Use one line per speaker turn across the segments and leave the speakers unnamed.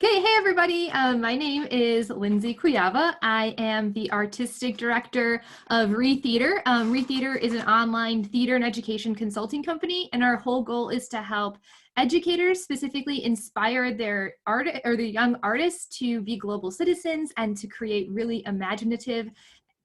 Okay, hey everybody. My name is Lindsay Kuyava. I am the artistic director of Re-Theater. Re-Theater is an online theater and education consulting company, and our whole goal is to help educators specifically inspire their art or the young artists to be global citizens and to create really imaginative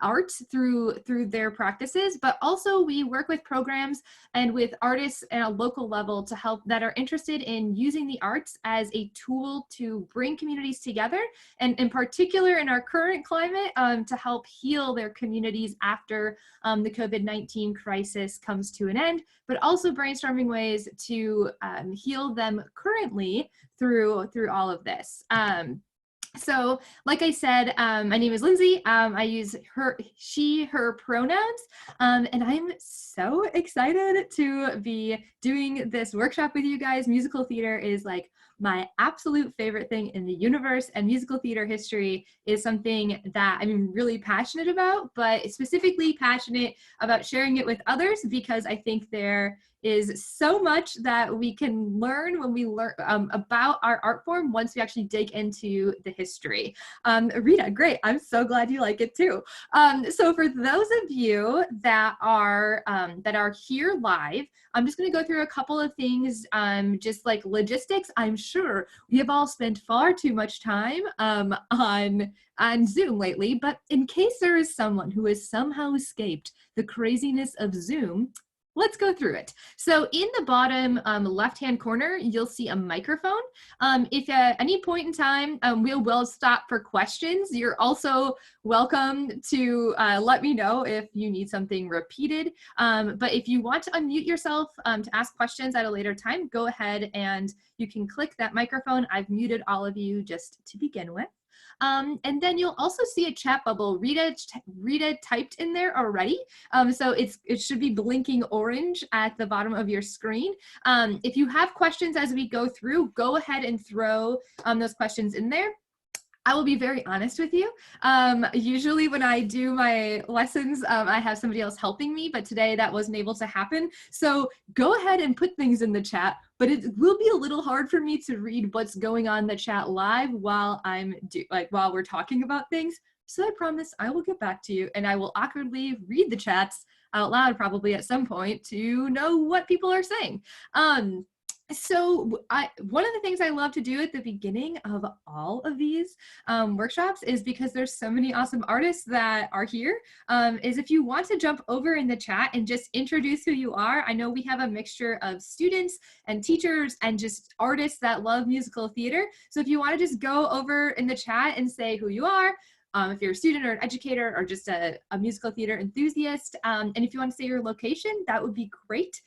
art through their practices. But also we work with programs and with artists at a local level to help that are interested in using the arts as a tool to bring communities together, and in particular in our current climate, to help heal their communities after the COVID-19 crisis comes to an end, but also brainstorming ways to heal them currently through all of this. So like I said, my name is Lindsay. I use her, she, her pronouns, and I'm so excited to be doing this workshop with you guys. Musical theater is like my absolute favorite thing in the universe, and musical theater history is something that I'm really passionate about, but specifically passionate about sharing it with others because I think there is so much that we can learn when we learn about our art form once we actually dig into the history. Rita, great. I'm so glad you like it too. So for those of you that are here live, I'm just going to go through a couple of things, just like logistics. I'm sure we have all spent far too much time on Zoom lately, but in case there is someone who has somehow escaped the craziness of Zoom, let's go through it. So in the bottom left-hand corner, you'll see a microphone. If at any point in time, we will stop for questions. You're also welcome to let me know if you need something repeated. But if you want to unmute yourself to ask questions at a later time, go ahead and you can click that microphone. I've muted all of you just to begin with. And then you'll also see a chat bubble. Rita typed in there already. So it should be blinking orange at the bottom of your screen. If you have questions as we go through, go ahead and throw those questions in there. I will be very honest with you. Usually when I do my lessons, I have somebody else helping me, but today that wasn't able to happen. So go ahead and put things in the chat, but it will be a little hard for me to read what's going on in the chat live while while we're talking about things. So I promise I will get back to you, and I will awkwardly read the chats out loud probably at some point to know what people are saying. So one of the things I love to do at the beginning of all of these workshops is, because there's so many awesome artists that are here, is if you want to jump over in the chat and just introduce who you are. I know we have a mixture of students and teachers and just artists that love musical theater. So if you want to just go over in the chat and say who you are, if you're a student or an educator or just a musical theater enthusiast, and if you want to say your location, that would be great.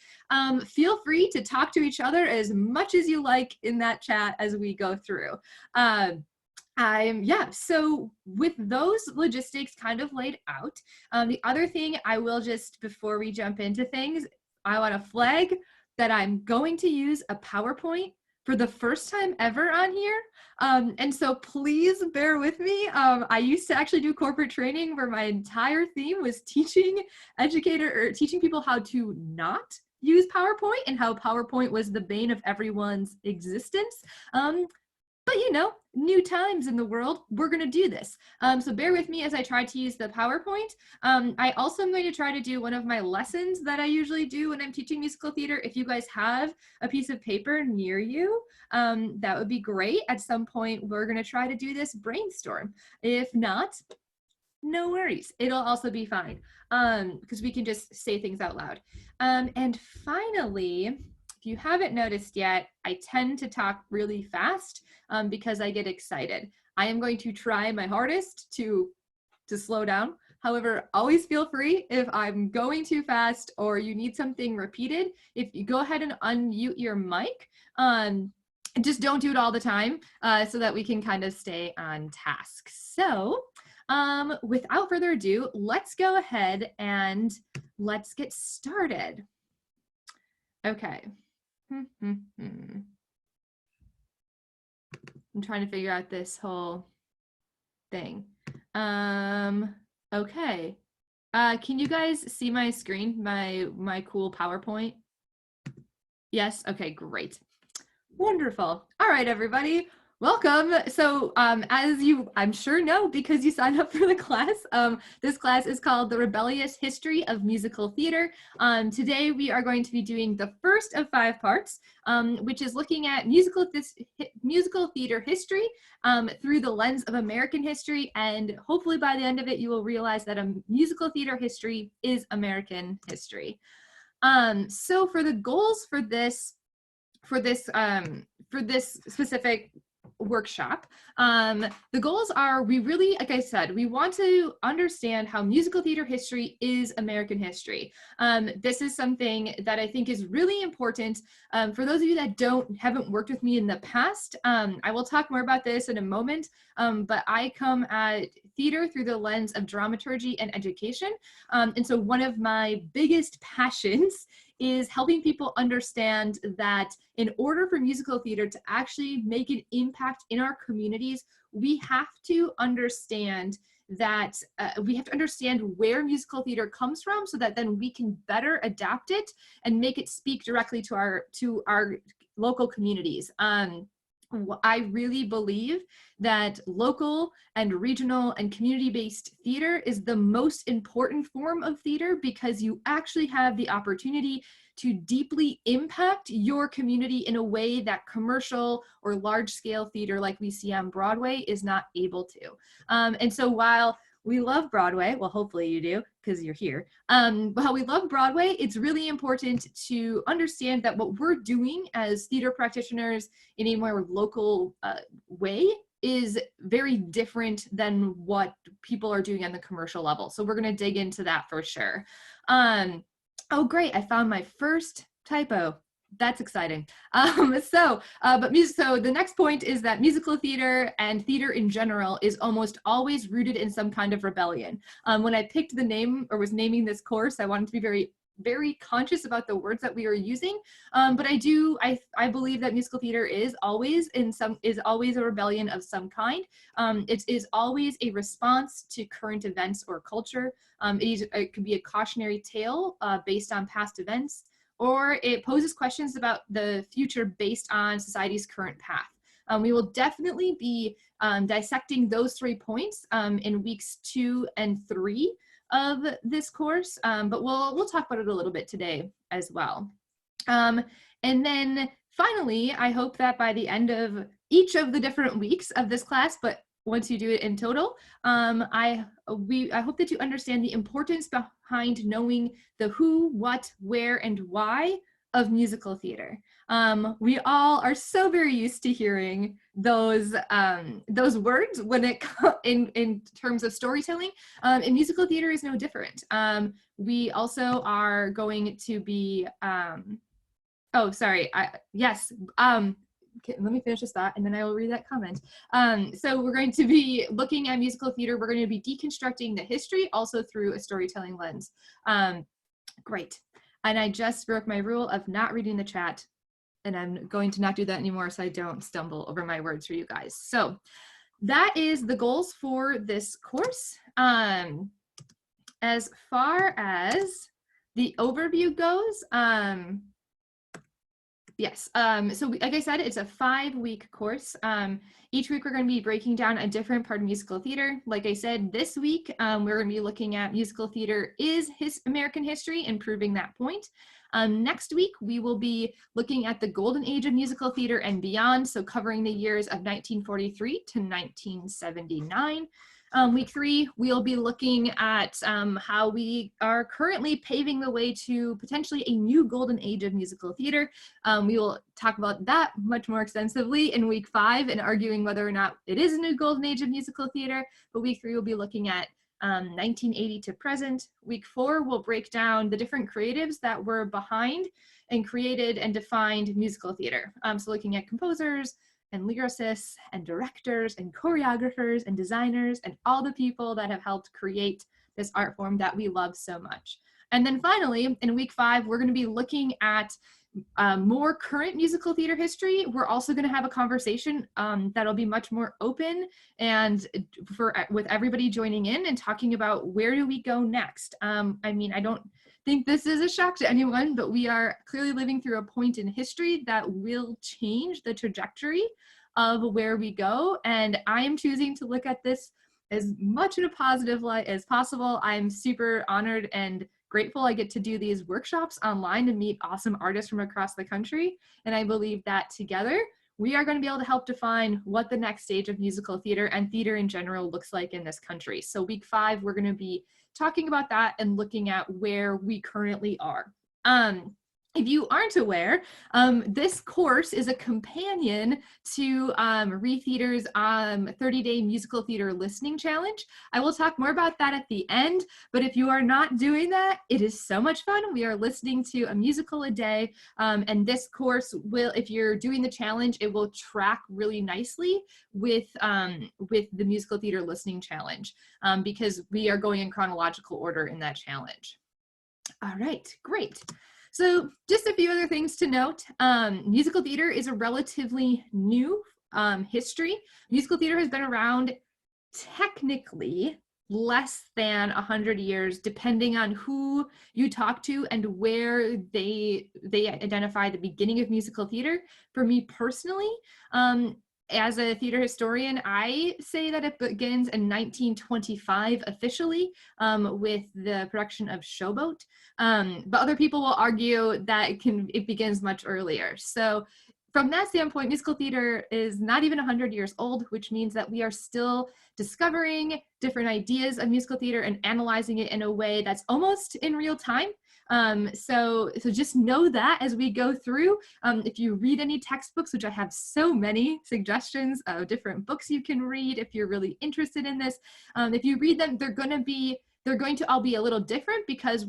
Feel free to talk to each other as much as you like in that chat as we go through. Yeah, so with those logistics kind of laid out, the other thing I will just, before we jump into things, I want to flag that I'm going to use a PowerPoint for the first time ever on here. And so please bear with me. I used to actually do corporate training where my entire theme was teaching people how to not use PowerPoint, and how PowerPoint was the bane of everyone's existence. But you know, new times in the world, we're gonna do this. So bear with me as I try to use the PowerPoint. I also am going to try to do one of my lessons that I usually do when I'm teaching musical theater. If you guys have a piece of paper near you, that would be great. At some point, we're gonna try to do this brainstorm. If not, no worries, it'll also be fine, because we can just say things out loud. And finally, if you haven't noticed yet, I tend to talk really fast because I get excited. I am going to try my hardest to slow down. However, always feel free if I'm going too fast or you need something repeated. If you go ahead and unmute your mic, just don't do it all the time so that we can kind of stay on task. So without further ado, let's go ahead and let's get started. Okay. I'm trying to figure out this whole thing. Okay. Can you guys see my screen, my cool PowerPoint? Yes? Okay, great. Wonderful. All right, everybody. Welcome. So as you, I'm sure know because you signed up for the class, this class is called The Rebellious History of Musical Theater. Today we are going to be doing the first of 5 parts, which is looking at musical theater history through the lens of American history. And hopefully by the end of it, you will realize that musical theater history is American history. So for the goals for this specific workshop, the goals are, we really, like I said, we want to understand how musical theater history is American history. This is something that I think is really important. For those of you that haven't worked with me in the past, I will talk more about this in a moment, but I come at theater through the lens of dramaturgy and education. And so one of my biggest passions is helping people understand that in order for musical theater to actually make an impact in our communities, we have to understand that we have to understand where musical theater comes from so that then we can better adapt it and make it speak directly to our local communities. I really believe that local and regional and community-based theater is the most important form of theater because you actually have the opportunity to deeply impact your community in a way that commercial or large-scale theater like we see on Broadway is not able to. And so while we love Broadway, well, hopefully you do because you're here. While we love Broadway, it's really important to understand that what we're doing as theater practitioners in a more local way is very different than what people are doing on the commercial level. So we're going to dig into that for sure. Oh, great. I found my first typo. That's exciting. So the next point is that musical theater and theater in general is almost always rooted in some kind of rebellion. When I picked the name or was naming this course, I wanted to be very, very conscious about the words that we are using. But I believe that musical theater is always a rebellion of some kind. It is always a response to current events or culture. It could be a cautionary tale based on past events, or it poses questions about the future based on society's current path. We will definitely be dissecting those 3 points in weeks 2 and 3 of this course, but we'll talk about it a little bit today as well. And then finally, I hope that by the end of each of the different weeks of this class, but once you do it in total, I hope that you understand the importance behind knowing the who, what, where, and why of musical theater. We all are so very used to hearing those words when it in terms of storytelling, and musical theater is no different. We also are going to be oh, sorry. Yes. Okay, let me finish this thought and then I will read that comment. So we're going to be looking at musical theater. We're going to be deconstructing the history also through a storytelling lens. Great. And I just broke my rule of not reading the chat, and I'm going to not do that anymore so I don't stumble over my words for you guys. So that is the goals for this course. As far as the overview goes, yes, so like I said, it's a 5-week course. Each week we're going to be breaking down a different part of musical theater. Like I said, this week we're going to be looking at musical theater is American history and proving that point. Next week we will be looking at the golden age of musical theater and beyond, so covering the years of 1943 to 1979. Week 3, we'll be looking at how we are currently paving the way to potentially a new golden age of musical theater. We will talk about that much more extensively in week 5 and arguing whether or not it is a new golden age of musical theater. But week 3 will be looking at 1980 to present. Week 4 will break down the different creatives that were behind and created and defined musical theater. So looking at composers, and lyricists and directors and choreographers and designers and all the people that have helped create this art form that we love so much. And then finally, in week 5, we're going to be looking at more current musical theater history. We're also going to have a conversation that'll be much more open and with everybody joining in and talking about where do we go next. I mean, I don't think this is a shock to anyone, but we are clearly living through a point in history that will change the trajectory of where we go. And I am choosing to look at this as much in a positive light as possible. I'm super honored and grateful I get to do these workshops online and meet awesome artists from across the country. And I believe that together, we are going to be able to help define what the next stage of musical theater and theater in general looks like in this country. So week 5, we're going to be talking about that and looking at where we currently are. If you aren't aware, this course is a companion to ReTheater's 30-day musical theater listening challenge. I will talk more about that at the end, but if you are not doing that, it is so much fun. We are listening to a musical a day, and this course will, if you're doing the challenge, it will track really nicely with the musical theater listening challenge, because we are going in chronological order in that challenge. All right, great. So just a few other things to note. Musical theater is a relatively new history. Musical theater has been around technically less than 100 years, depending on who you talk to and where they identify the beginning of musical theater. For me personally, as a theater historian, I say that it begins in 1925 officially with the production of Showboat, but other people will argue that it begins much earlier. So from that standpoint, musical theater is not even 100 years old, which means that we are still discovering different ideas of musical theater and analyzing it in a way that's almost in real time. So just know that as we go through, if you read any textbooks, which I have so many suggestions of different books you can read if you're really interested in this, if you read them, they're going to all be a little different because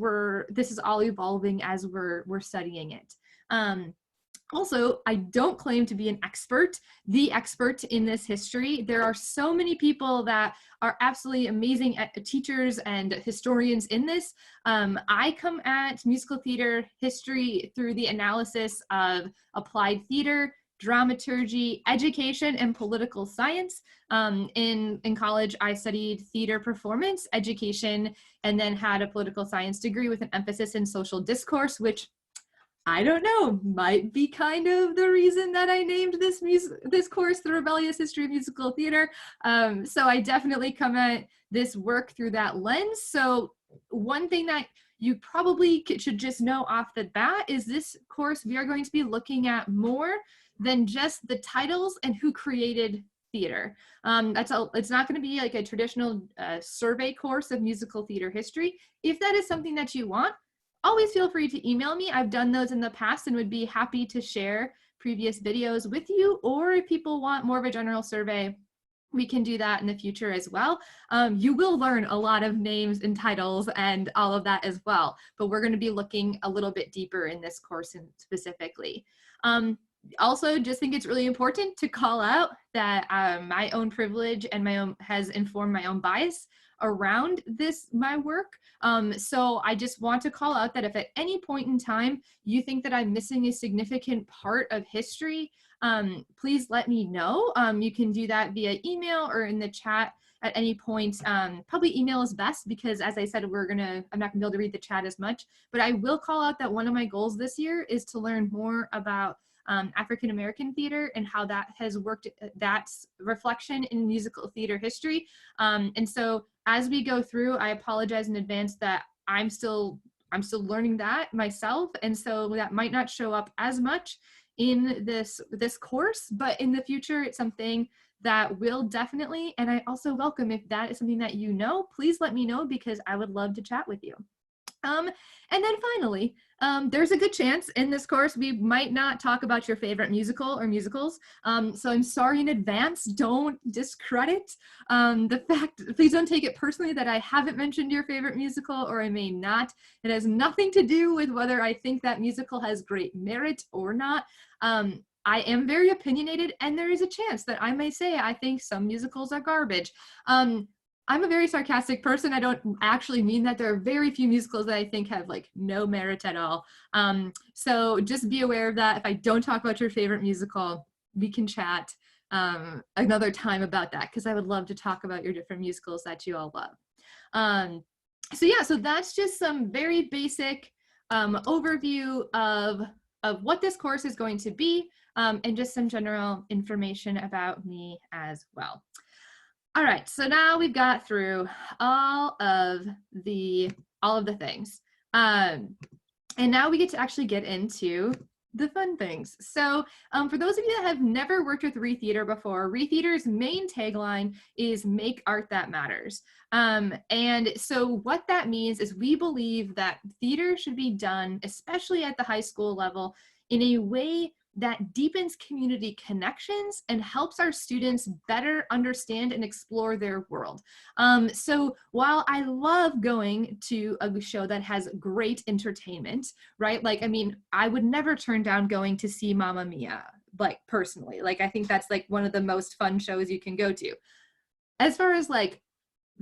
this is all evolving as we're studying it. Also, I don't claim to be the expert in this history. There are so many people that are absolutely amazing teachers and historians in this. I come at musical theater history through the analysis of applied theater, dramaturgy, education, and political science. In college, I studied theater performance, education, and then had a political science degree with an emphasis in social discourse, which I don't know, might be kind of the reason that I named this course, The Rebellious History of Musical Theater. So I definitely come at this work through that lens. So one thing that you probably should just know off the bat is this course, we are going to be looking at more than just the titles and who created theater. It's not going to be like a traditional survey course of musical theater history. If that is something that you want, always feel free to email me. I've done those in the past and would be happy to share previous videos with you. Or if people want more of a general survey, we can do that in the future as well. You will learn a lot of names and titles and all of that as well, but we're going to be looking a little bit deeper in this course specifically. Also, just think it's really important to call out that my own privilege and has informed my own bias around my work. So I just want to call out that if at any point in time you think that I'm missing a significant part of history, please let me know. You can do that via email or in the chat at any point. Probably email is best because, as I said, I'm not gonna be able to read the chat as much, but I will call out that one of my goals this year is to learn more about African-American theater and how that has worked, that's reflection in musical theater history. And so as we go through, I apologize in advance that I'm still learning that myself. And so that might not show up as much in this course, but in the future, it's something that will definitely, and I also welcome if that is something that you know, please let me know because I would love to chat with you. And then finally, there's a good chance in this course we might not talk about your favorite musical or musicals. So I'm sorry in advance, don't discredit the fact, please don't take it personally that I haven't mentioned your favorite musical or I may not. It has nothing to do with whether I think that musical has great merit or not. I am very opinionated and there is a chance that I may say I think some musicals are garbage. I'm a very sarcastic person. I don't actually mean that. There are very few musicals that I think have like no merit at all. So just be aware of that. If I don't talk about your favorite musical, we can chat another time about that because I would love to talk about your different musicals that you all love. So yeah, so that's just some very basic overview of what this course is going to be. and just some general information about me as well. All right, so now we've got through all of the things. And now we get to actually get into the fun things. So for those of you that have never worked with Re Theater before, Re Theater's main tagline is "Make Art That Matters." And so what that means is we believe that theater should be done, especially at the high school level, in a way that deepens community connections and helps our students better understand and explore their world. So while I love going to a show that has great entertainment, right? Like, I mean, I would never turn down going to see Mamma Mia, like personally. Like, I think that's like one of the most fun shows you can go to. As far as like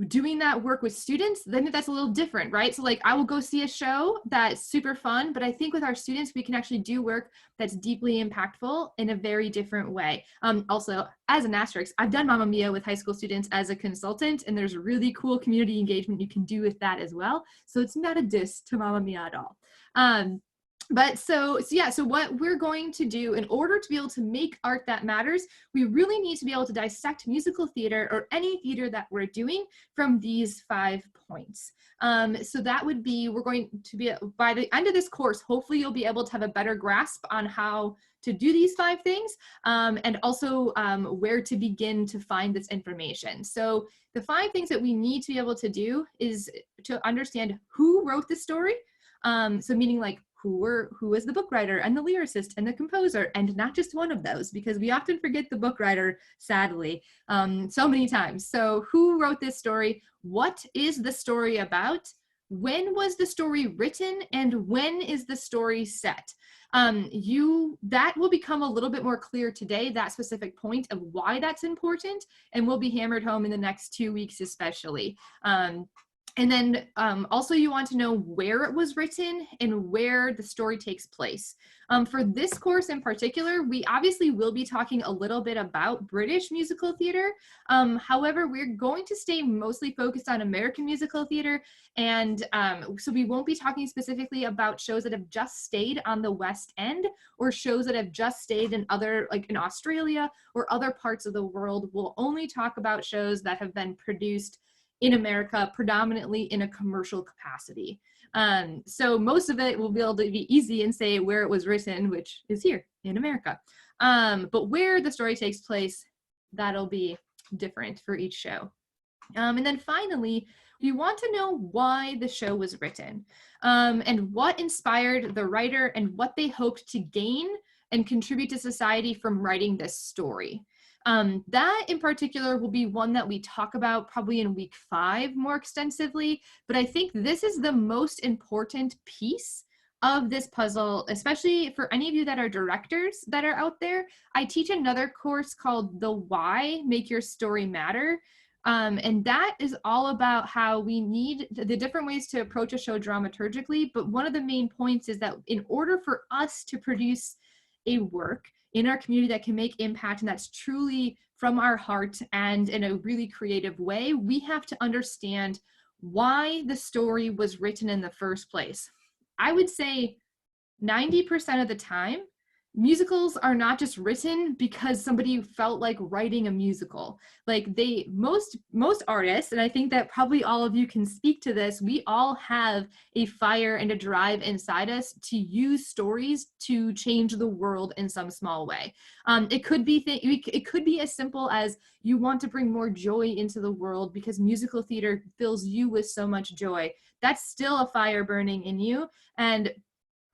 doing that work with students, then that's a little different, right? So like I will go see a show that's super fun, but I think with our students, we can actually do work that's deeply impactful in a very different way. Also, as an asterisk, I've done Mamma Mia with high school students as a consultant, and there's really cool community engagement you can do with that as well. So it's not a diss to Mamma Mia at all. But so what we're going to do in order to be able to make art that matters, we really need to be able to dissect musical theater or any theater that we're doing from these 5 points. So that would be, we're going to be, by the end of this course, hopefully you'll be able to have a better grasp on how to do these 5 things, and also where to begin to find this information. So the 5 things that we need to be able to do is to understand who wrote the story. So meaning like, who was the book writer and the lyricist and the composer, and not just one of those, because we often forget the book writer, sadly, so many times. So who wrote this story? What is the story about? When was the story written? And when is the story set? That will become a little bit more clear today, that specific point of why that's important, and will be hammered home in the next 2 weeks especially. And then also you want to know where it was written and where the story takes place. For this course in particular, we obviously will be talking a little bit about British musical theater. However, we're going to stay mostly focused on American musical theater. And so we won't be talking specifically about shows that have just stayed on the West End or shows that have just stayed in other, like in Australia or other parts of the world. We'll only talk about shows that have been produced in America, predominantly in a commercial capacity. So most of it will be able to be easy and say where it was written, which is here in America. But where the story takes place, that'll be different for each show. And then finally, we want to know why the show was written, and what inspired the writer and what they hoped to gain and contribute to society from writing this story. That in particular will be one that we talk about probably in week 5 more extensively, but I think this is the most important piece of this puzzle, especially for any of you that are directors that are out there. I teach another course called The Why, Make Your Story Matter. And that is all about how we need the different ways to approach a show dramaturgically. But one of the main points is that in order for us to produce a work in our community that can make impact and that's truly from our heart and in a really creative way, we have to understand why the story was written in the first place. I would say 90% of the time, musicals are not just written because somebody felt like writing a musical. Like most artists, and I think that probably all of you can speak to this, we all have a fire and a drive inside us to use stories to change the world in some small way. It could be as simple as you want to bring more joy into the world because musical theater fills you with so much joy. That's still a fire burning in you. And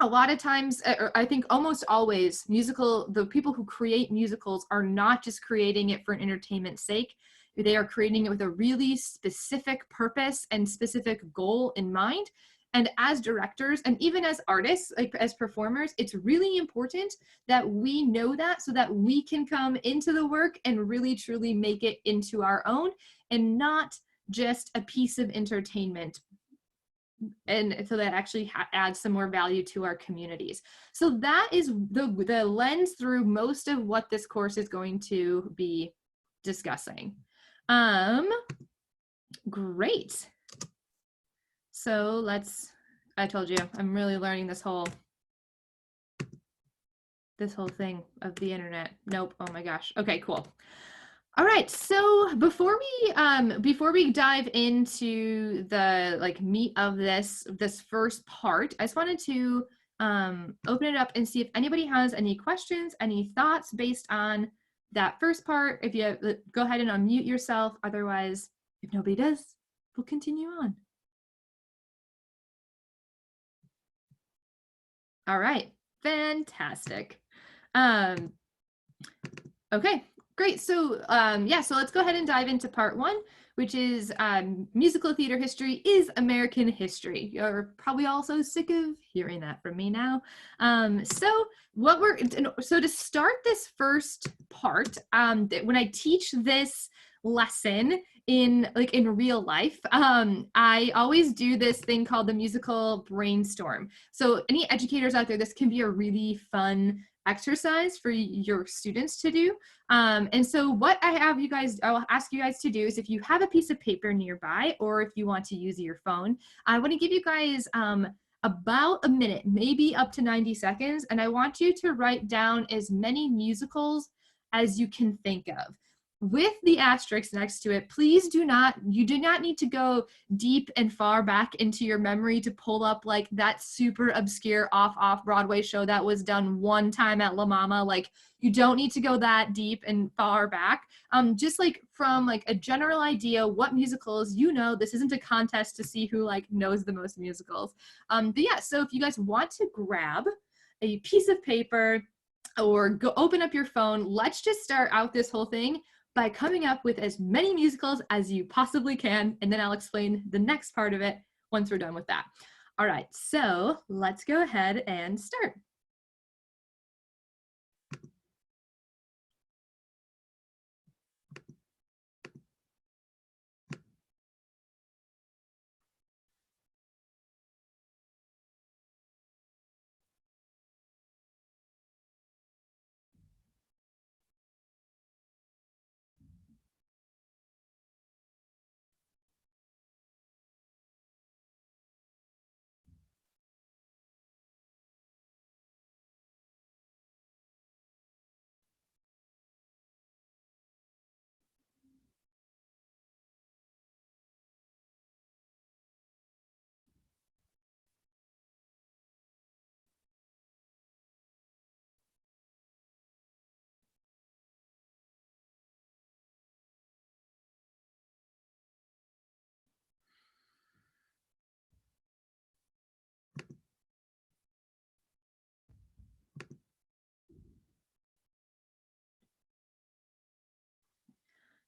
a lot of times, or I think almost always, the people who create musicals are not just creating it for an entertainment sake. They are creating it with a really specific purpose and specific goal in mind. And as directors, and even as artists, like as performers, it's really important that we know that so that we can come into the work and really truly make it into our own and not just a piece of entertainment. And so that actually adds some more value to our communities. So that is the lens through most of what this course is going to be discussing. Great. So I told you, I'm really learning this whole this whole thing of the internet. Nope. Oh my gosh. Okay, cool. All right. So before we dive into the meat of this first part, I just wanted to open it up and see if anybody has any questions, any thoughts based on that first part. If you go ahead and unmute yourself. Otherwise, if nobody does, we'll continue on. All right. Fantastic. Okay, great. So so let's go ahead and dive into part one, which is musical theater history is American history. You're probably also sick of hearing that from me now. So to start this first part, when I teach this lesson in real life, I always do this thing called the musical brainstorm. So any educators out there, this can be a really fun exercise for your students to do. And so what I'll ask you guys to do is, if you have a piece of paper nearby, or if you want to use your phone, I want to give you guys about a minute, maybe up to 90 seconds. And I want you to write down as many musicals as you can think of. With the asterisk next to it, please you do not need to go deep and far back into your memory to pull up like that super obscure off Broadway show that was done one time at La Mama. Like, you don't need to go that deep and far back. Just from a general idea, what musicals this isn't a contest to see who knows the most musicals. But yeah, so if you guys want to grab a piece of paper or go open up your phone, let's just start out this whole thing by coming up with as many musicals as you possibly can, and then I'll explain the next part of it once we're done with that. All right, so let's go ahead and start.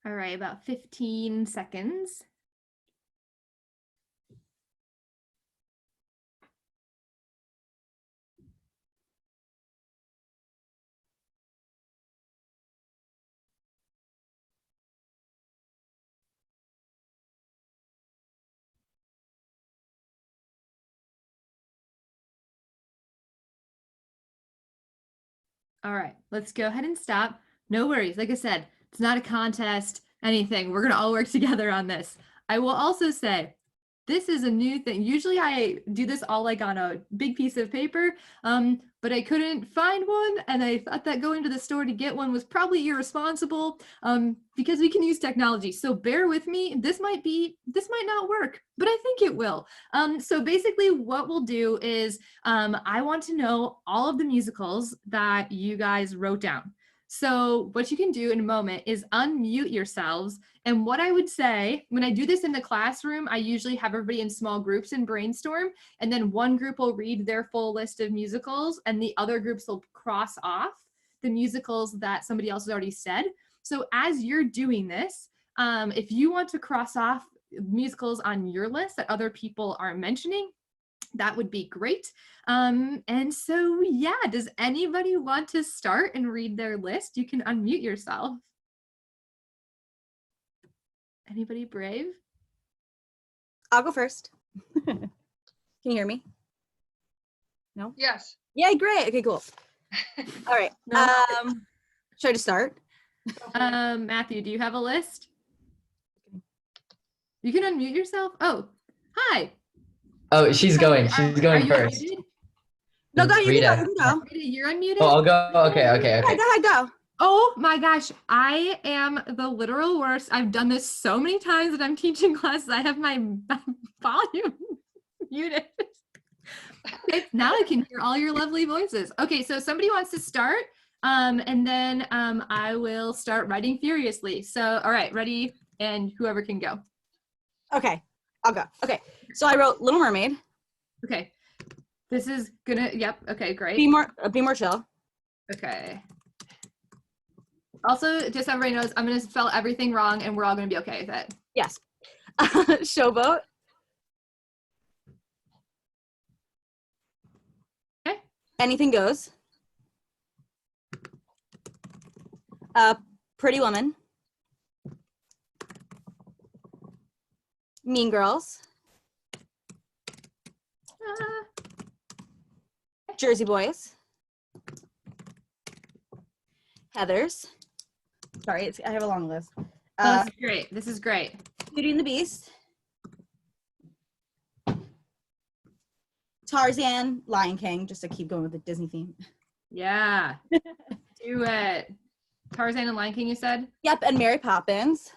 All right, about 15 seconds. All right, let's go ahead and stop. No worries. Like I said, it's not a contest, anything. We're going to all work together on this. I will also say, this is a new thing. Usually I do this all on a big piece of paper, but I couldn't find one, and I thought that going to the store to get one was probably irresponsible, because we can use technology. So bear with me. This might not work, but I think it will. So basically what we'll do is I want to know all of the musicals that you guys wrote down. So what you can do in a moment is unmute yourselves. And what I would say, when I do this in the classroom, I usually have everybody in small groups and brainstorm. And then one group will read their full list of musicals, and the other groups will cross off the musicals that somebody else has already said. So as you're doing this, if you want to cross off musicals on your list that other people are mentioning, that would be great. And so, yeah, does anybody want to start and read their list? You can unmute yourself. Anybody brave?
I'll go first. Can you hear me? No?
Yes.
Yeah, great. Okay, cool. All right.
No.
Should I just start?
Matthew, do you have a list? You can unmute yourself. Oh, hi.
Oh, she's going. She's going
are you
first.
muted?
No, go ahead. You can
Rita.
go. You can go.
Rita, you're unmuted.
Oh, I'll go. Okay.
Go ahead. Go.
Oh my gosh, I am the literal worst. I've done this so many times that I'm teaching classes. I have my volume muted. Okay, now I can hear all your lovely voices. Okay, so somebody wants to start, and then I will start writing furiously. So, all right, ready, and whoever can go.
Okay, I'll go. Okay, so I wrote Little Mermaid.
Okay, this is gonna. Yep. Okay, great.
Be more chill.
Okay. Also, just so everybody knows, I'm gonna spell everything wrong, and we're all gonna be okay with it.
Yes. Showboat.
Okay.
Anything Goes. Pretty Woman. Mean Girls. Jersey Boys. Heathers. Sorry, I have a long list.
This is great. This is great.
Beauty and the Beast. Tarzan, Lion King, just to keep going with the Disney theme.
Yeah. Do it. Tarzan and Lion King, you said?
Yep, and Mary Poppins.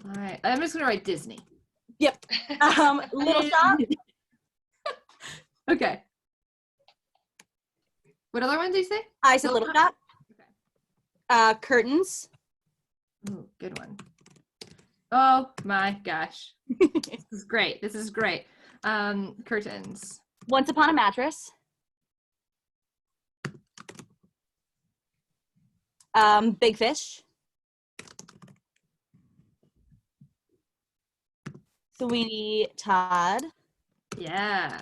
All right. I'm just gonna write Disney.
Yep. Little Shop.
Okay. What other one did you say?
I said Little Shop.
Okay.
Curtains.
Ooh, good one. Oh my gosh. This is great. This is great. Curtains.
Once Upon a Mattress. Big Fish. Sweeney Todd.
Yeah.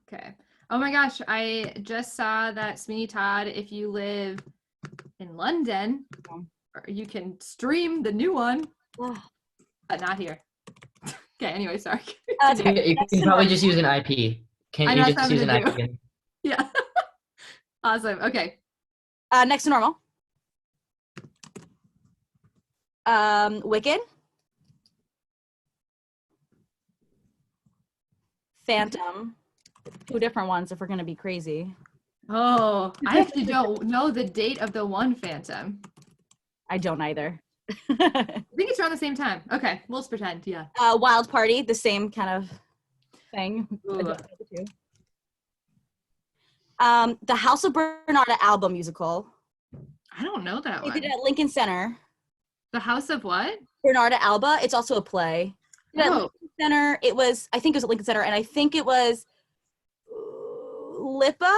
Okay. Oh my gosh. I just saw that Sweeney Todd, if you live in London, you can stream the new one, but not here. Okay, anyway, sorry.
You can probably just use an IP. Can't you just use an IP?
Yeah. Awesome. Okay.
Next to normal. Wicked. Phantom. Two different ones if we're gonna be crazy.
Oh, I actually don't know the date of the one Phantom.
I don't either.
I think it's around the same time. Okay, we'll just pretend, yeah.
Wild Party, the same kind of thing. The House of Bernarda album musical.
I don't know that
They
one.
did it at Lincoln Center.
The House of what?
Bernarda Alba. It's also a play. At Lincoln Center. I think it was at Lincoln Center, and I think it was Lipa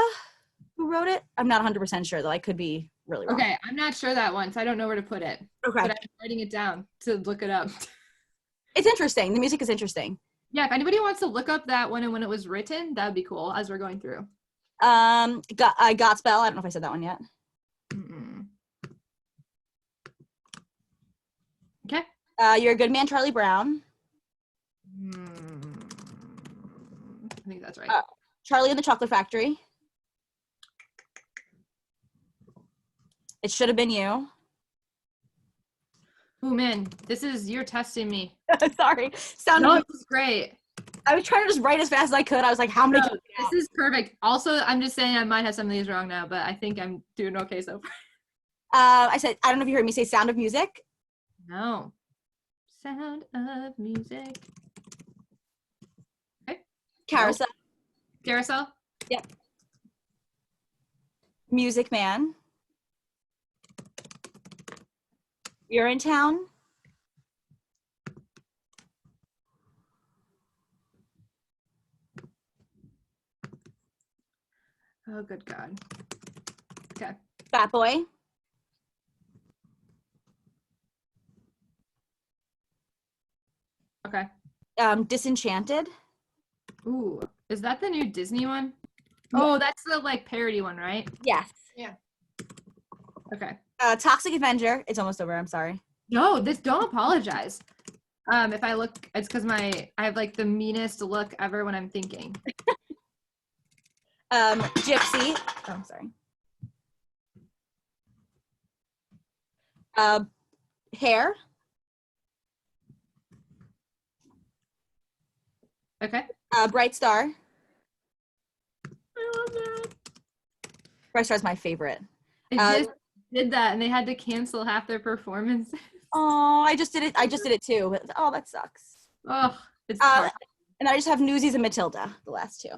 who wrote it. I'm not 100% sure, though. I could be really wrong.
Okay, I'm not sure that one, so I don't know where to put it.
Okay.
But I'm writing it down to look it up.
It's interesting. The music is interesting.
Yeah, if anybody wants to look up that one and when it was written, that would be cool as we're going through.
Godspell. I don't know if I said that one yet.
Okay.
You're a Good Man, Charlie Brown.
I think that's right.
Charlie and the Chocolate Factory. It Should Have Been You.
Oh man, you're testing me.
Sorry.
No, this is great.
I was trying to just write as fast as I could. I was like, how many?
This is perfect. Also, I'm just saying I might have some of these wrong now, but I think I'm doing okay so far.
I don't know if you heard me say Sound of Music.
No. Sound of Music. Okay.
Carousel.
Carousel?
Yep. Music Man. You're in Town.
Oh, good God. Okay.
Fat Boy.
Okay.
Disenchanted.
Ooh, is that the new Disney one? Oh, that's the like parody one, right?
Yes.
Yeah. Okay.
Toxic Avenger. It's almost over. I'm sorry.
No, don't apologize. If I look, it's because I have like the meanest look ever when I'm thinking.
Gypsy. Oh, I'm sorry. Hair.
Okay.
Bright Star.
I love that.
Superstar is my favorite.
It just did that, and they had to cancel half their performances.
Oh, I just did it too. Oh, that sucks.
Oh, it's hard.
And I just have Newsies and Matilda, the last two.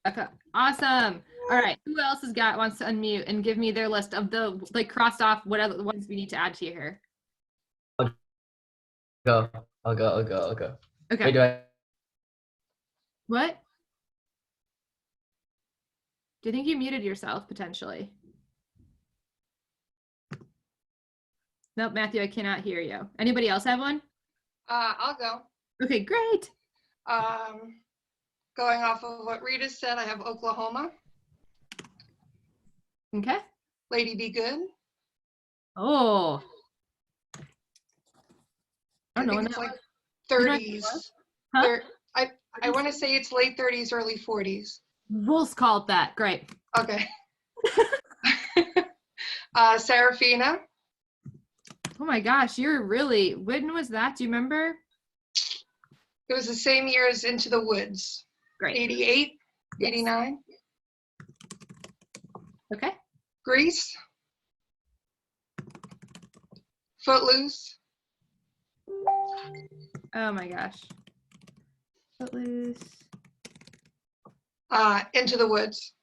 Okay, awesome. All right, who else wants to unmute and give me their list of the crossed off what other ones we need to add to here?
I'll go.
Okay.
Wait, do I?
What? Do you think you muted yourself potentially? Nope, Matthew, I cannot hear you. Anybody else have one?
I'll go.
Okay, great.
Going off of what Rita said, I have Oklahoma.
Okay.
Lady Be Good.
Oh. I don't know.
think it's like 30s.
Huh?
I want to say it's late 30s, early 40s.
We'll call it that. Great.
Okay. Serafina.
Oh my gosh, when was that? Do you remember?
It was the same year as Into the Woods.
Great.
88,
Yes.
89.
Okay.
Grease. Footloose.
Oh my gosh. Footloose.
Into the Woods.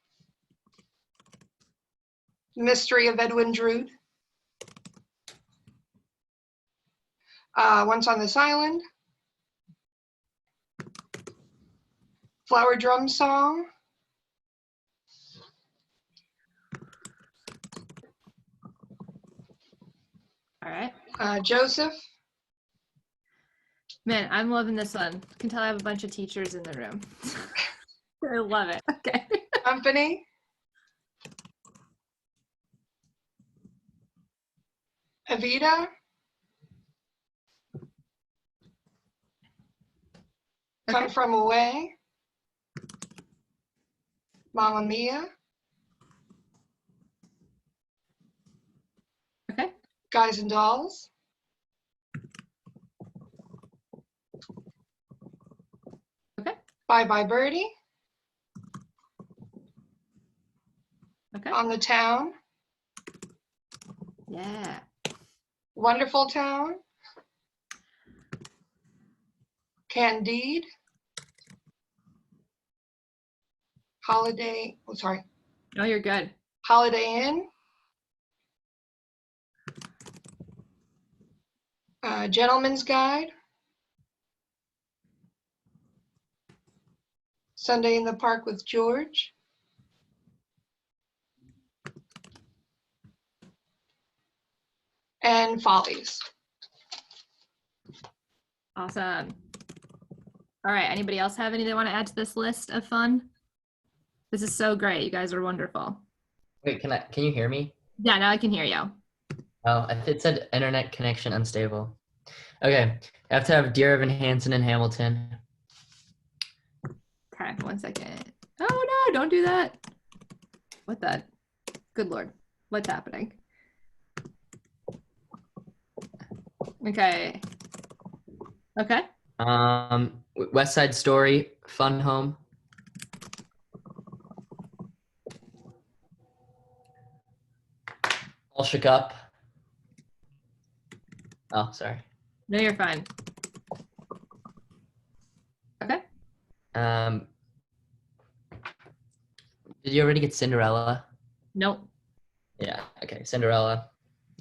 Mystery of Edwin Drood. Once on This Island. Flower Drum Song.
All right.
Joseph.
Man, I'm loving this one. You can tell I have a bunch of teachers in the room. I love it. Okay.
Company. Evita. Come
Okay.
From Away. Mamma Mia.
Okay.
Guys and Dolls.
Okay.
Bye Bye Birdie.
Okay.
On the Town.
Yeah.
Wonderful Town. Candide. Holiday, oh sorry,
No, you're good.
Holiday Inn. Gentleman's Guide. Sunday in the Park with George. And Follies.
Awesome. All right. Anybody else have any they want to add to this list of fun? This is so great. You guys are wonderful.
Wait, can you hear me?
Yeah, now I can hear you.
Oh, it said internet connection unstable. Okay, I have to have Dear Evan Hansen and Hamilton.
Okay, 1 second. Oh no, don't do that. What the? Good Lord. What's happening? Okay. Okay.
West Side Story, Fun Home. All Shook Up. Oh, sorry.
No, you're fine. Okay.
Did you already get Cinderella?
Nope.
Yeah, okay. Cinderella,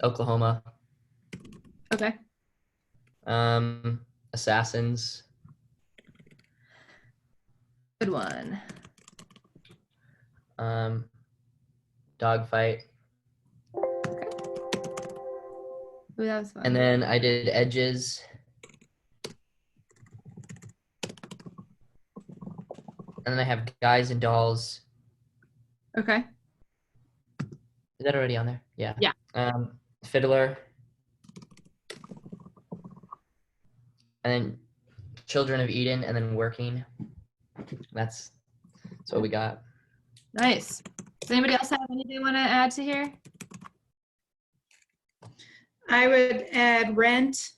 Oklahoma.
Okay.
Assassins.
Good one.
Dogfight.
Ooh, that was fun.
And then I did Edges. And then I have Guys and Dolls.
Okay.
Is that already on there? Yeah.
Yeah.
Fiddler. And then Children of Eden, and then Working. That's what we got.
Nice. Does anybody else have anything they want to add to here?
I would add Rent.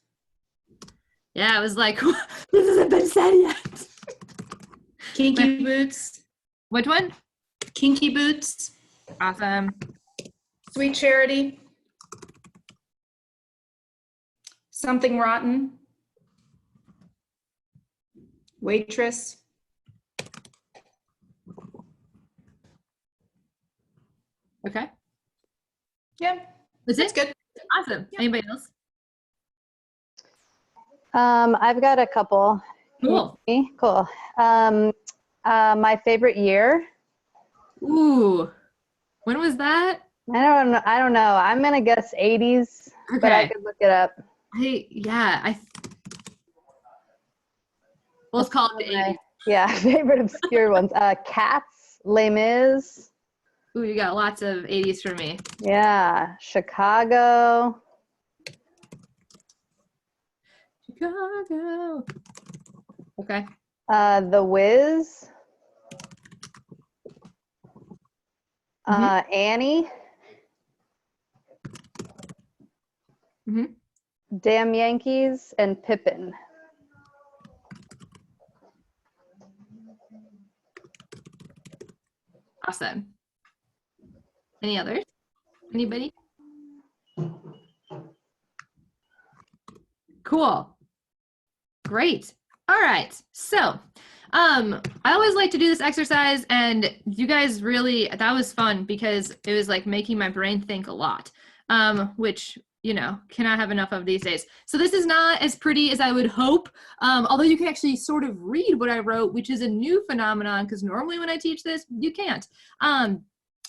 Yeah, I was like, this hasn't been said yet.
Kinky Boots.
Which one?
Kinky Boots.
Awesome.
Sweet Charity. Something Rotten. Waitress.
Okay.
Yeah,
That's
that's
it?
good.
Awesome. Anybody else?
I've got a couple.
Cool.
Me? Cool. My favorite year.
Ooh. When was that?
I don't know. I'm gonna guess 80s, but I
Okay.
could look it up.
Let's call it the
One of my-
80s.
Yeah, favorite obscure ones. Cats, Les Mis.
Ooh, you got lots of 80s for me.
Yeah, Chicago.
Chicago. Okay.
The Wiz. Annie.
Mhm.
Damn Yankees, and Pippin.
Awesome. Any others? Anybody? Cool. Great. All right. So, I always like to do this exercise, and you guys really, that was fun because it was like making my brain think a lot, which, you know, cannot have enough of these days. So this is not as pretty as I would hope, although you can actually sort of read what I wrote, which is a new phenomenon because normally when I teach this, you can't.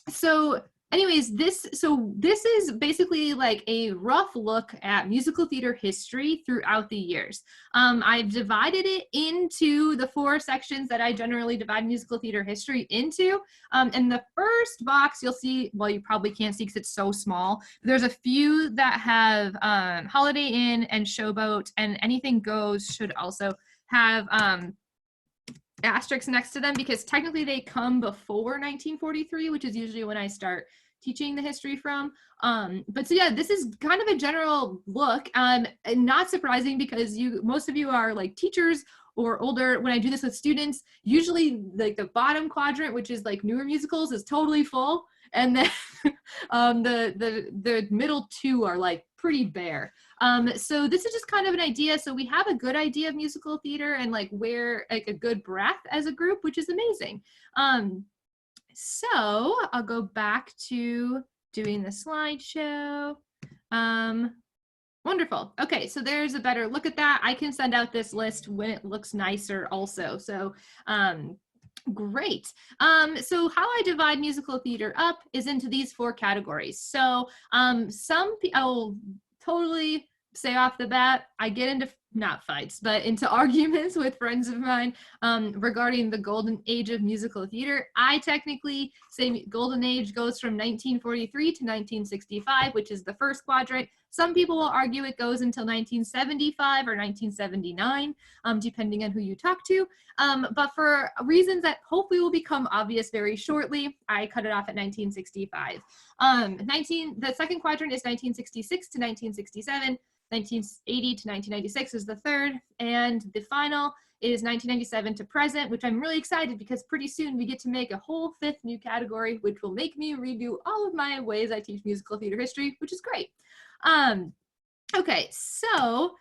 So anyways, this is basically like a rough look at musical theater history throughout the years. I've divided it into the 4 sections that I generally divide musical theater history into. In the first box, you'll see, well, you probably can't see because it's so small. There's a few that have Holiday Inn and Showboat, and Anything Goes should also have asterisks next to them because technically they come before 1943, which is usually when I start teaching the history from. But so yeah, this is kind of a general look, and not surprising because most of you are like teachers or older. When I do this with students, usually like the bottom quadrant, which is like newer musicals, is totally full, and then the middle 2 are like pretty bare. So this is just kind of an idea. So we have a good idea of musical theater and like where like a good breadth as a group, which is amazing. So I'll go back to doing the slideshow. Wonderful. Okay, so there's a better look at that. I can send out this list when it looks nicer also. So great. So how I divide musical theater up is into these 4 categories. So I'll totally say off the bat, I get into not fights, but into arguments with friends of mine regarding the golden age of musical theater. I technically say golden age goes from 1943 to 1965, which is the first quadrant. Some people will argue it goes until 1975 or 1979, depending on who you talk to. But for reasons that hopefully will become obvious very shortly, I cut it off at 1965. The second quadrant is 1966 to 1967. 1980 to 1996 is the third, and the final is 1997 to present, which I'm really excited because pretty soon we get to make a whole 5th new category, which will make me redo all of my ways I teach musical theater history, which is great. Okay, so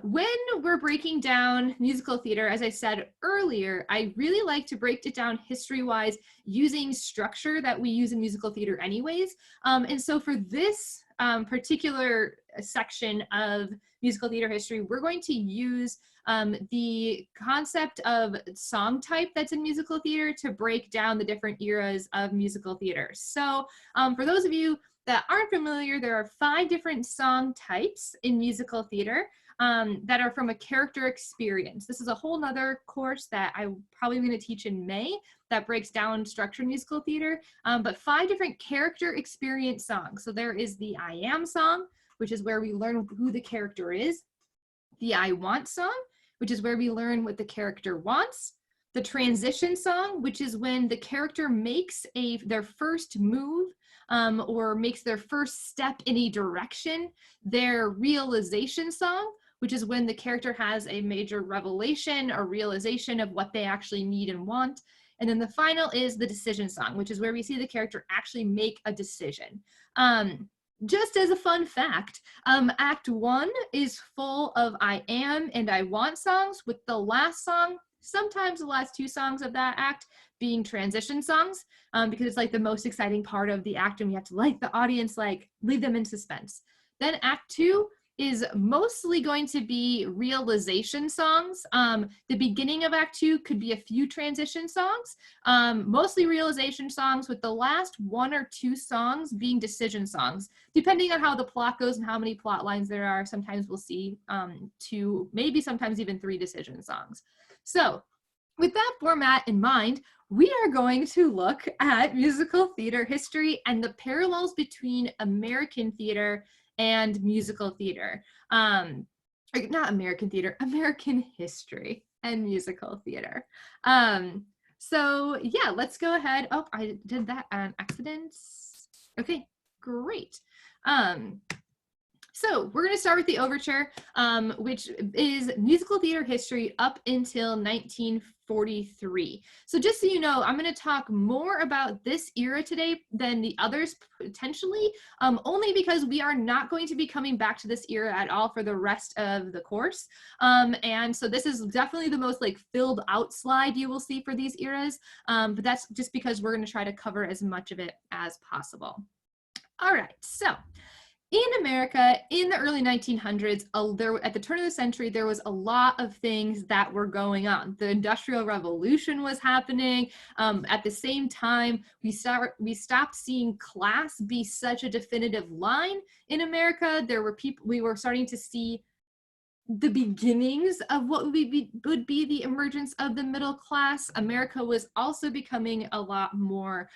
when we're breaking down musical theater, as I said earlier, I really like to break it down history-wise using structure that we use in musical theater anyways. And so for this particular section of musical theater history, we're going to use the concept of song type that's in musical theater to break down the different eras of musical theater. So for those of you that aren't familiar, there are 5 different song types in musical theater that are from a character experience. This is a whole nother course that I'm probably going to teach in May that breaks down structured musical theater, but 5 different character experience songs. So there is the I Am song, which is where we learn who the character is. The I Want song, which is where we learn what the character wants. The transition song, which is when the character makes their first move or makes their first step in a direction. Their realization song, which is when the character has a major revelation or realization of what they actually need and want. And then the final is the decision song, which is where we see the character actually make a decision. Just as a fun fact, Act 1 is full of I am and I want songs, with the last song, sometimes the last 2 songs of that act, being transition songs, because it's like the most exciting part of the act and we have to like the audience, like leave them in suspense. Then Act 2 is mostly going to be realization songs. The beginning of Act 2 could be a few transition songs, mostly realization songs, with the last 1 or 2 songs being decision songs. Depending on how the plot goes and how many plot lines there are, sometimes we'll see 2, maybe sometimes even 3 decision songs. So with that format in mind, we are going to look at musical theater history and the parallels between American theater and musical theater. Not American theater, American history and musical theater. So yeah, let's go ahead. Oh, I did that on accident. Okay, great. So we're going to start with the overture, which is musical theater history up until 1943. So just so you know, I'm going to talk more about this era today than the others potentially, only because we are not going to be coming back to this era at all for the rest of the course. And so this is definitely the most like filled out slide you will see for these eras, but that's just because we're going to try to cover as much of it as possible. All right, so in America, in the early 1900s, at the turn of the century, there was a lot of things that were going on. The Industrial Revolution was happening. At the same time, we stopped seeing class be such a definitive line in America. We were starting to see the beginnings of what would be the emergence of the middle class. America was also becoming a lot more,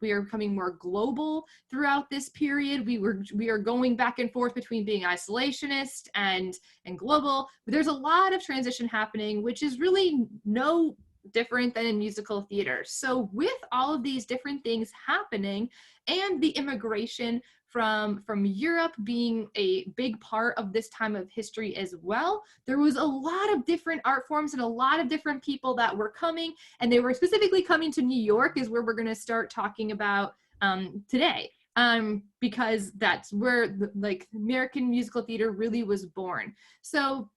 we are becoming more global throughout this period. We are going back and forth between being isolationist and global. But there's a lot of transition happening, which is really no different than in musical theater. So with all of these different things happening and the immigration from Europe being a big part of this time of history as well, there was a lot of different art forms and a lot of different people that were coming, and they were specifically coming to New York, is where we're going to start talking about today, because that's where the American musical theater really was born. So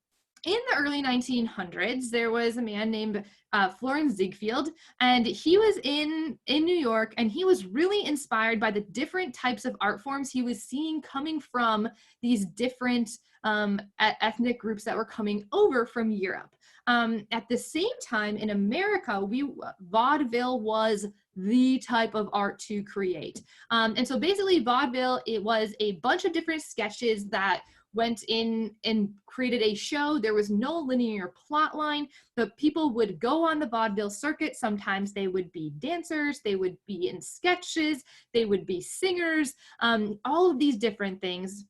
in the early 1900s, there was a man named Florenz Ziegfeld, and he was in New York, and he was really inspired by the different types of art forms he was seeing coming from these different ethnic groups that were coming over from Europe. At the same time, in America, vaudeville was the type of art to create. And so basically vaudeville, it was a bunch of different sketches that went in and created a show. There was no linear plot line, but people would go on the vaudeville circuit. Sometimes they would be dancers, they would be in sketches, they would be singers, all of these different things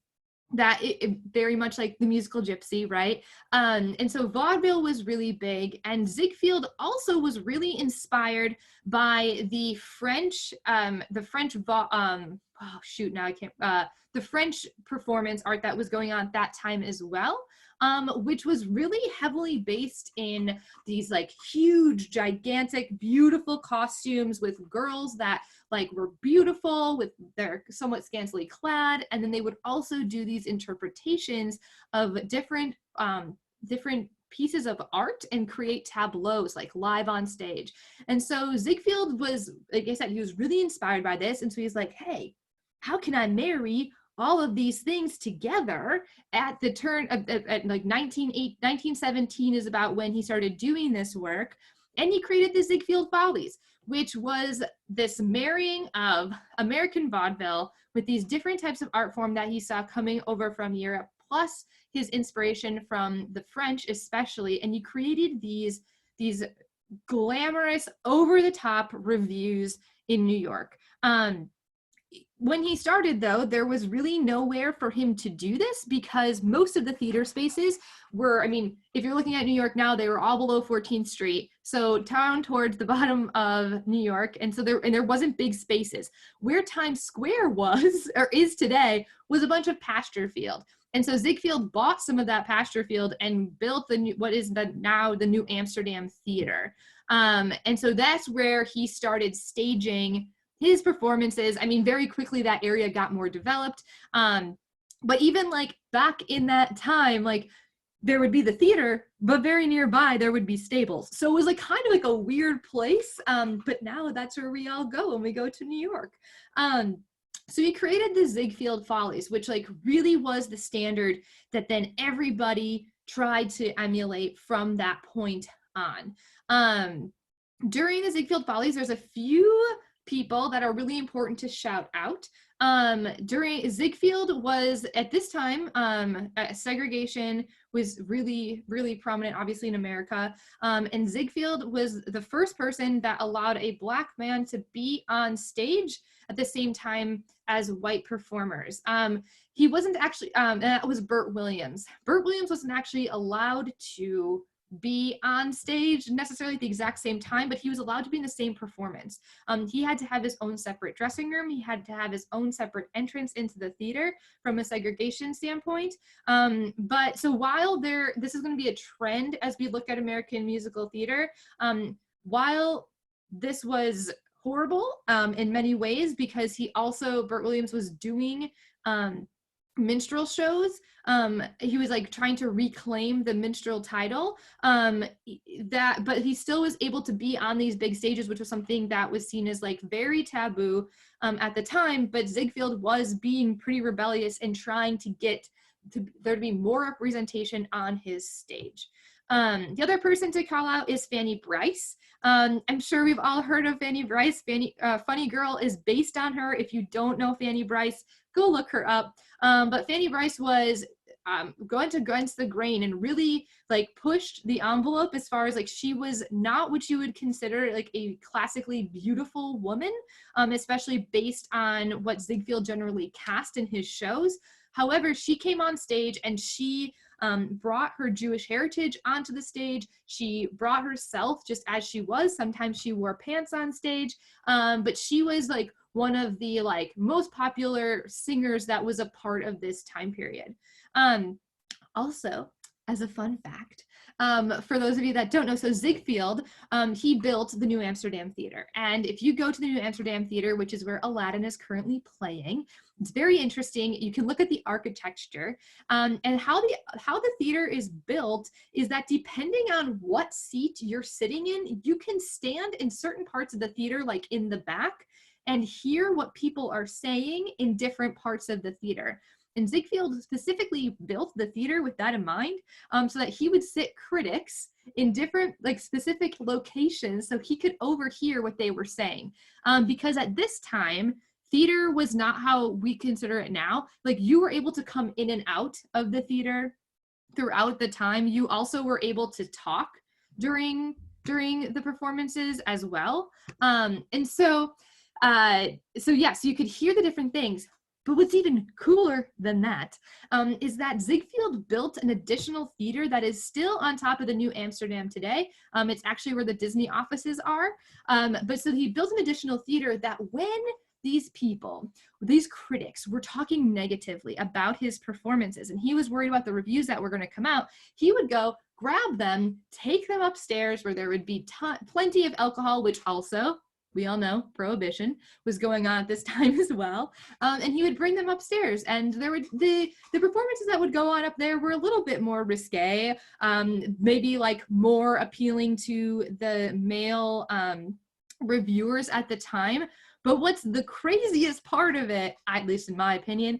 that it very much like the musical Gypsy, right? And so vaudeville was really big, and Ziegfeld also was really inspired by the French the French performance art that was going on at that time as well, which was really heavily based in these like huge, gigantic, beautiful costumes with girls that were beautiful, with their somewhat scantily clad, and then they would also do these interpretations of different pieces of art and create tableaus live on stage. And so Ziegfeld was, like I said, he was really inspired by this, and so he's like, hey, how can I marry all of these things together at the turn of 1917 is about when he started doing this work, and he created the Ziegfeld Follies, which was this marrying of American vaudeville with these different types of art form that he saw coming over from Europe, plus his inspiration from the French especially, and he created these glamorous, over-the-top revues in New York. When he started, though, there was really nowhere for him to do this because most of the theater spaces were, if you're looking at New York now, they were all below 14th Street, so down towards the bottom of New York, and so there wasn't big spaces. Where Times Square was, or is today, was a bunch of pasture field. And so Ziegfeld bought some of that pasture field and built what is now the New Amsterdam Theater. And so that's where he started staging his performances. I mean, very quickly that area got more developed. But even like back in that time, like there would be the theater, but very nearby there would be stables. So it was like kind of like a weird place. But now that's where we all go when we go to New York. So he created the Ziegfeld Follies, which like really was the standard that then everybody tried to emulate from that point on. During the Ziegfeld Follies, there's a few people that are really important to shout out. During Ziegfeld was at this time, segregation was really, really prominent, obviously in America. And Ziegfeld was the first person that allowed a Black man to be on stage at the same time as white performers. He wasn't actually, and that was Burt Williams. Burt Williams wasn't actually allowed to be on stage necessarily at the exact same time, but he was allowed to be in the same performance. He had to have his own separate dressing room. He had to have his own separate entrance into the theater from a segregation standpoint. But so while this is going to be a trend as we look at American musical theater, while this was horrible in many ways, because Burt Williams was doing minstrel shows. He was like trying to reclaim the minstrel title, but he still was able to be on these big stages, which was something that was seen as like very taboo at the time. But Ziegfeld was being pretty rebellious and trying to get there to be more representation on his stage. The other person to call out is Fanny Brice. I'm sure we've all heard of Fanny Brice. Funny Girl is based on her. If you don't know Fanny Brice, go look her up. But Fanny Brice was going against the grain and really like pushed the envelope as far as like she was not what you would consider like a classically beautiful woman, especially based on what Ziegfeld generally cast in his shows. However, she came on stage and she brought her Jewish heritage onto the stage. She brought herself just as she was. Sometimes she wore pants on stage, but she was like one of the like most popular singers that was a part of this time period. Also, as a fun fact, for those of you that don't know, so Ziegfeld, he built the New Amsterdam Theater. And if you go to the New Amsterdam Theater, which is where Aladdin is currently playing, it's very interesting. You can look at the architecture and how the theater is built is that depending on what seat you're sitting in, you can stand in certain parts of the theater, like in the back, and hear what people are saying in different parts of the theater. And Ziegfeld specifically built the theater with that in mind, so that he would sit critics in different like specific locations so he could overhear what they were saying. Because at this time, theater was not how we consider it now. Like you were able to come in and out of the theater throughout the time. You also were able to talk during the performances as well. And so yes, you could hear the different things. But what's even cooler than that is that Ziegfeld built an additional theater that is still on top of the New Amsterdam today. It's actually where the Disney offices are. But so he built an additional theater that when these critics were talking negatively about his performances, and he was worried about the reviews that were going to come out, he would go grab them, take them upstairs where there would be plenty of alcohol, which also, we all know Prohibition was going on at this time as well. And he would bring them upstairs, and there would the performances that would go on up there were a little bit more risque, maybe like more appealing to the male reviewers at the time. But what's the craziest part of it, at least in my opinion,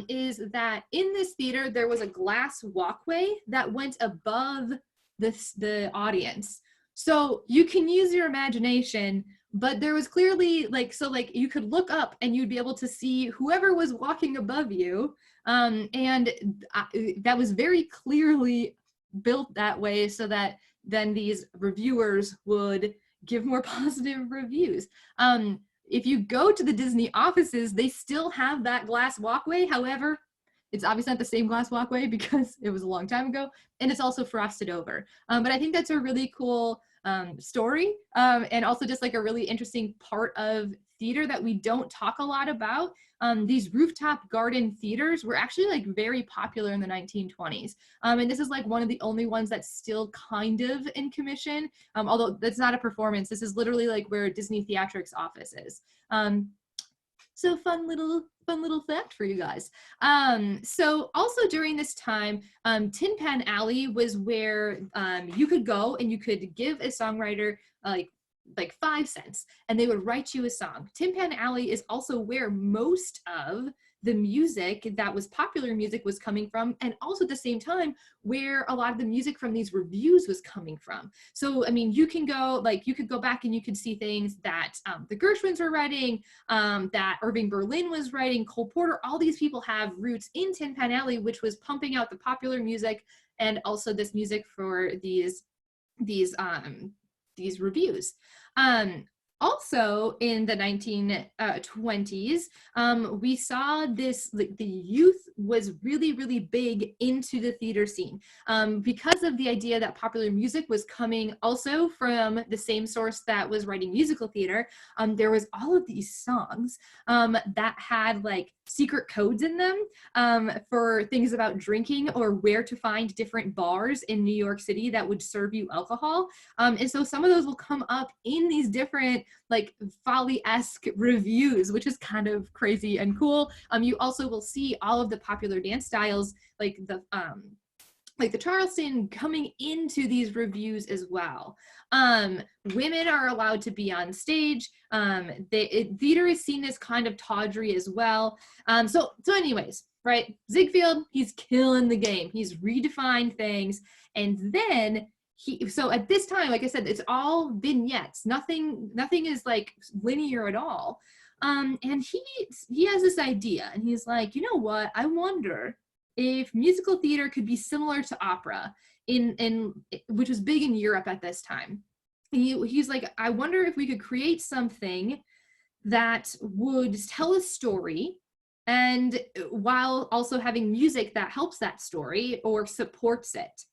is that in this theater, there was a glass walkway that went above the audience. So you can use your imagination, but there was clearly like you could look up and you'd be able to see whoever was walking above you. And that was very clearly built that way so that then these reviewers would give more positive reviews. If you go to the Disney offices, they still have that glass walkway. However, it's obviously not the same glass walkway because it was a long time ago, and it's also frosted over. But I think that's a really cool story, and also just like a really interesting part of theater that we don't talk a lot about. These rooftop garden theaters were actually like very popular in the 1920s. And this is like one of the only ones that's still kind of in commission, although that's not a performance. This is literally like where Disney Theatrics office is. So fun little fact for you guys. So also during this time, Tin Pan Alley was where you could go and you could give a songwriter like 5 cents and they would write you a song. Tin Pan Alley is also where most of the music that was popular music was coming from, and also at the same time where a lot of the music from these reviews was coming from. So I mean, you could go back and you could see things that the Gershwins were writing, that Irving Berlin was writing, Cole Porter. All these people have roots in Tin Pan Alley, which was pumping out the popular music and also this music for these reviews. Also in the 1920s, we saw this, like, the youth was really, really big into the theater scene because of the idea that popular music was coming also from the same source that was writing musical theater. There was all of these songs that had like secret codes in them for things about drinking or where to find different bars in New York City that would serve you alcohol. And so some of those will come up in these different like folly-esque reviews, which is kind of crazy and cool. You also will see all of the popular dance styles like the Charleston coming into these reviews as well. Women are allowed to be on stage. Theater is seen as kind of tawdry as well. So anyways, right, Ziegfeld, he's killing the game. He's redefined things. And then so at this time, like I said, it's all vignettes. Nothing is like linear at all. And he has this idea and he's like, you know what? I wonder if musical theater could be similar to opera which was big in Europe at this time. He's like, I wonder if we could create something that would tell a story and while also having music that helps that story or supports it.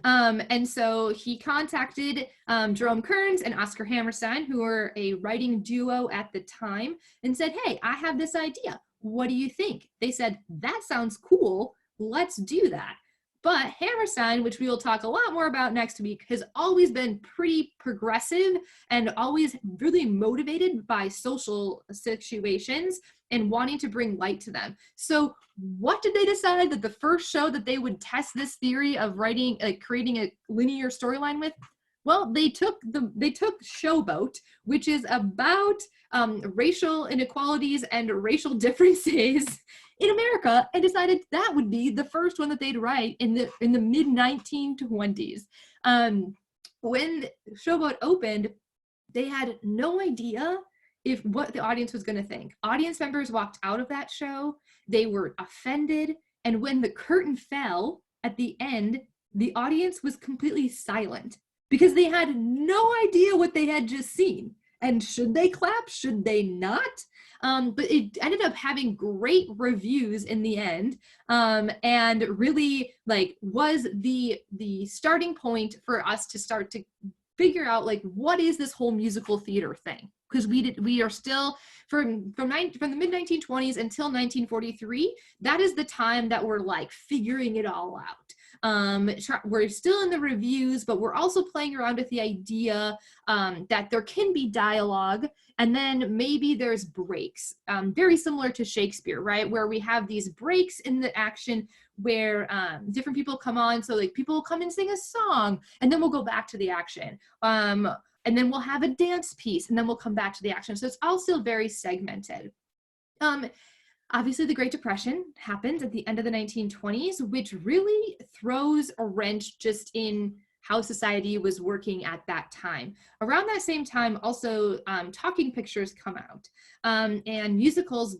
And so he contacted Jerome Kearns and Oscar Hammerstein, who were a writing duo at the time, and said, hey, I have this idea. What do you think? They said, that sounds cool. Let's do that. But Hammerstein, which we will talk a lot more about next week, has always been pretty progressive and always really motivated by social situations and wanting to bring light to them. So what did they decide that the first show that they would test this theory of writing, like creating a linear storyline with? Well, they took Showboat, which is about racial inequalities and racial differences in America, and decided that would be the first one that they'd write in the mid 1920s. When Showboat opened, they had no idea what the audience was going to think. Audience members walked out of that show, they were offended, and when the curtain fell at the end, the audience was completely silent because they had no idea what they had just seen. And should they clap? Should they not? But it ended up having great reviews in the end, and really like was the starting point for us to start to figure out like what is this whole musical theater thing? Because we are still from the mid 1920s until 1943. That is the time that we're like figuring it all out. We're still in the reviews, but we're also playing around with the idea that there can be dialogue, and then maybe there's breaks, very similar to Shakespeare, right? Where we have these breaks in the action where different people come on. So like people will come and sing a song, and then we'll go back to the action. And then we'll have a dance piece, and then we'll come back to the action. So it's all still very segmented. Obviously, the Great Depression happened at the end of the 1920s, which really throws a wrench just in how society was working at that time. Around that same time, also, talking pictures come out, and musicals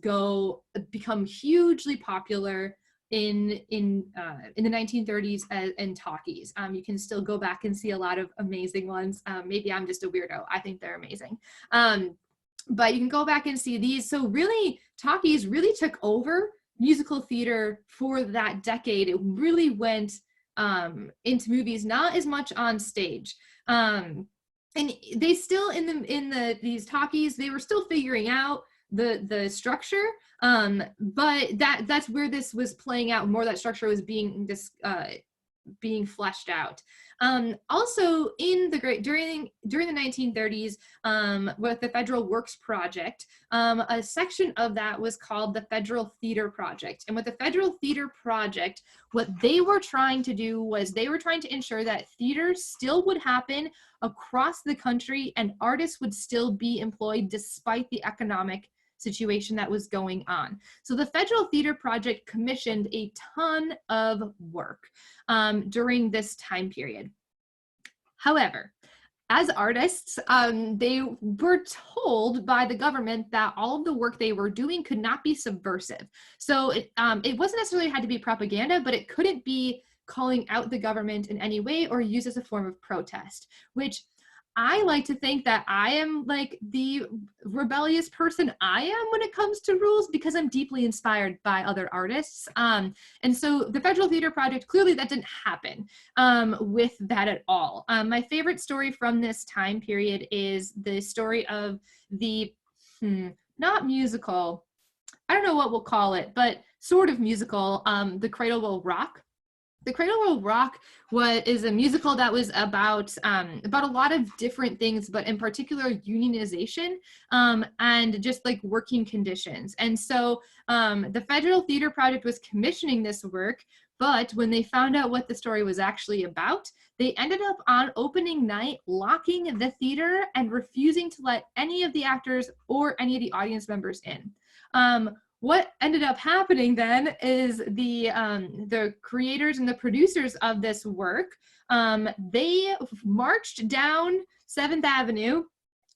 become hugely popular in the 1930s and talkies. You can still go back and see a lot of amazing ones. Maybe I'm just a weirdo. I think they're amazing. But you can go back and see these. So really, talkies really took over musical theater for that decade. It really went into movies, not as much on stage. and they still in these talkies, they were still figuring out the structure, but that's where this was playing out more. That structure was being fleshed out. Also, in the during the 1930s, with the Federal Works Project, a section of that was called the Federal Theater Project. And with the Federal Theater Project, what they were trying to do was they were trying to ensure that theater still would happen across the country and artists would still be employed despite the economic situation that was going on. So the Federal Theater Project commissioned a ton of work during this time period. However, as artists, they were told by the government that all of the work they were doing could not be subversive. So it wasn't necessarily had to be propaganda, but it couldn't be calling out the government in any way or used as a form of protest, which I like to think that I am like the rebellious person I am when it comes to rules, because I'm deeply inspired by other artists. And so the Federal Theater Project, clearly that didn't happen with that at all. My favorite story from this time period is the story of the, not musical, I don't know what we'll call it, but sort of musical, The Cradle Will Rock. The Cradle Will Rock is a musical that was about a lot of different things, but in particular unionization and just like working conditions. And so the Federal Theater Project was commissioning this work, but when they found out what the story was actually about, they ended up on opening night locking the theater and refusing to let any of the actors or any of the audience members in. What ended up happening then is the creators and the producers of this work, they marched down 7th Avenue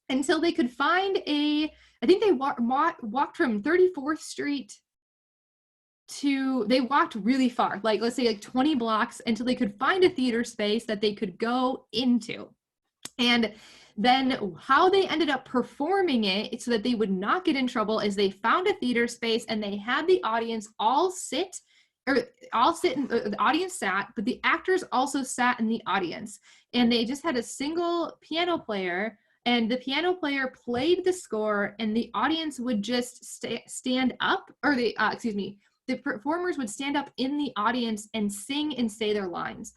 until they could find I think they walked from 34th Street they walked really far, like let's say like 20 blocks, until they could find a theater space that they could go into. And then how they ended up performing it so that they would not get in trouble is they found a theater space and they had the audience all sit, the audience sat, but the actors also sat in the audience. And they just had a single piano player, and the piano player played the score, and the audience would just stand up, or the performers would stand up in the audience and sing and say their lines.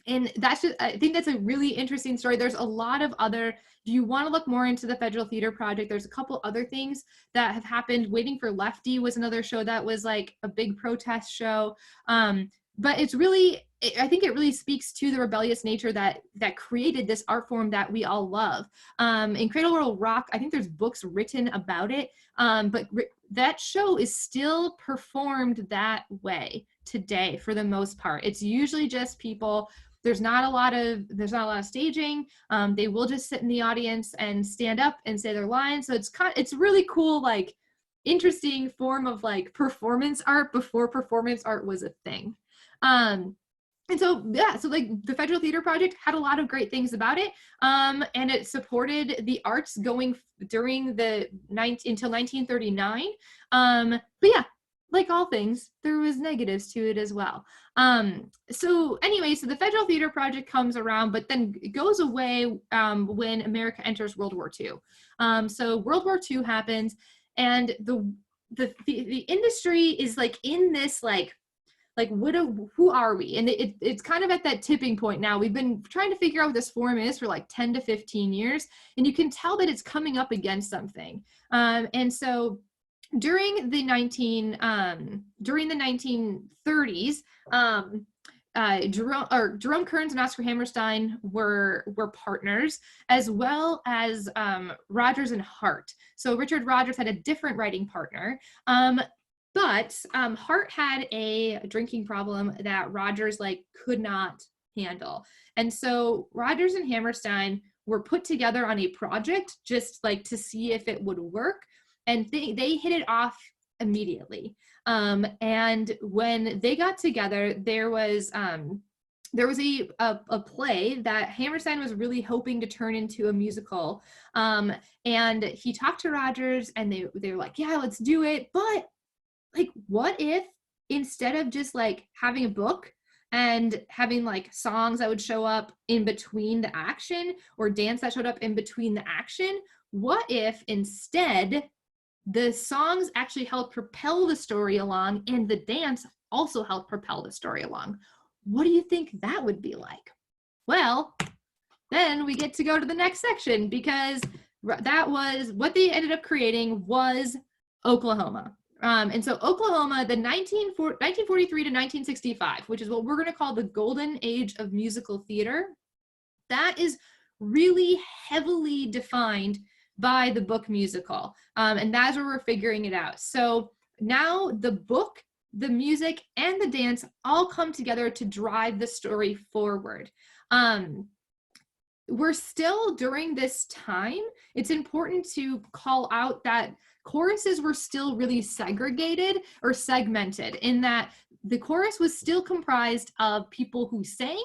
And that's just, I think that's a really interesting story. There's a lot of other, if you want to look more into the Federal Theater Project, there's a couple other things that have happened. Waiting for Lefty was another show that was like a big protest show. But it's really, I think it really speaks to the rebellious nature that created this art form that we all love. In Cradle Will Rock, I think there's books written about it, but that show is still performed that way today for the most part. It's usually just people. There's not a lot of staging. They will just sit in the audience and stand up and say their lines. So it's really cool, like interesting form of like performance art before performance art was a thing. And so yeah, so like the Federal Theater Project had a lot of great things about it, and it supported the arts going during until 1939. But yeah, like all things, there was negatives to it as well. So anyway, so the Federal Theater Project comes around, but then it goes away when America enters World War II. So World War II happens, and the industry is like in this who are we? And it's kind of at that tipping point now. We've been trying to figure out what this form is for like 10 to 15 years, and you can tell that it's coming up against something. And so during the 1930s, Jerome Kearns and Oscar Hammerstein were partners, as well as Rogers and Hart. So Richard Rogers had a different writing partner, but Hart had a drinking problem that Rogers could not handle, and so Rogers and Hammerstein were put together on a project just to see if it would work. And they hit it off immediately. And when they got together, there was a play that Hammerstein was really hoping to turn into a musical. And he talked to Rogers, and they were like, yeah, let's do it. But what if instead of just having a book and having like songs that would show up in between the action or dance that showed up in between the action. What if instead the songs actually helped propel the story along and the dance also helped propel the story along? What do you think that would be like? Well, then we get to go to the next section, because that was what they ended up creating was Oklahoma. And so Oklahoma, the 1943 to 1965, which is what we're going to call the golden age of musical theater, that is really heavily defined by the book musical. And that's where we're figuring it out. So now the book, the music, and the dance all come together to drive the story forward. We're still during this time, it's important to call out that choruses were still really segregated or segmented, in that the chorus was still comprised of people who sang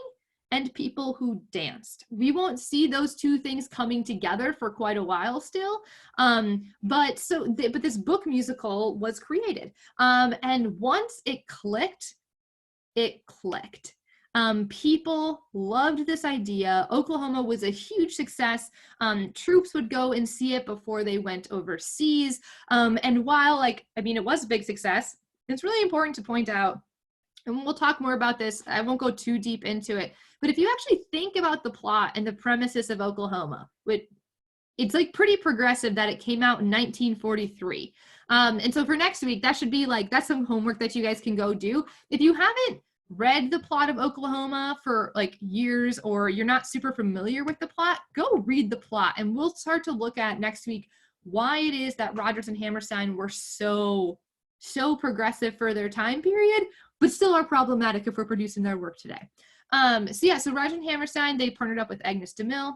and people who danced. We won't see those two things coming together for quite a while still. But this book musical was created. And once it clicked, it clicked. People loved this idea. Oklahoma was a huge success. Troops would go and see it before they went overseas. And while it was a big success, it's really important to point out, and we'll talk more about this, I won't go too deep into it, but if you actually think about the plot and the premises of Oklahoma, it's like pretty progressive that it came out in 1943. And so for next week, that should be that's some homework that you guys can go do. If you haven't read the plot of Oklahoma for years, or you're not super familiar with the plot, go read the plot, and we'll start to look at next week why it is that Rodgers and Hammerstein were so progressive for their time period, but still are problematic if we're producing their work today. So Rodgers and Hammerstein, they partnered up with Agnes DeMille.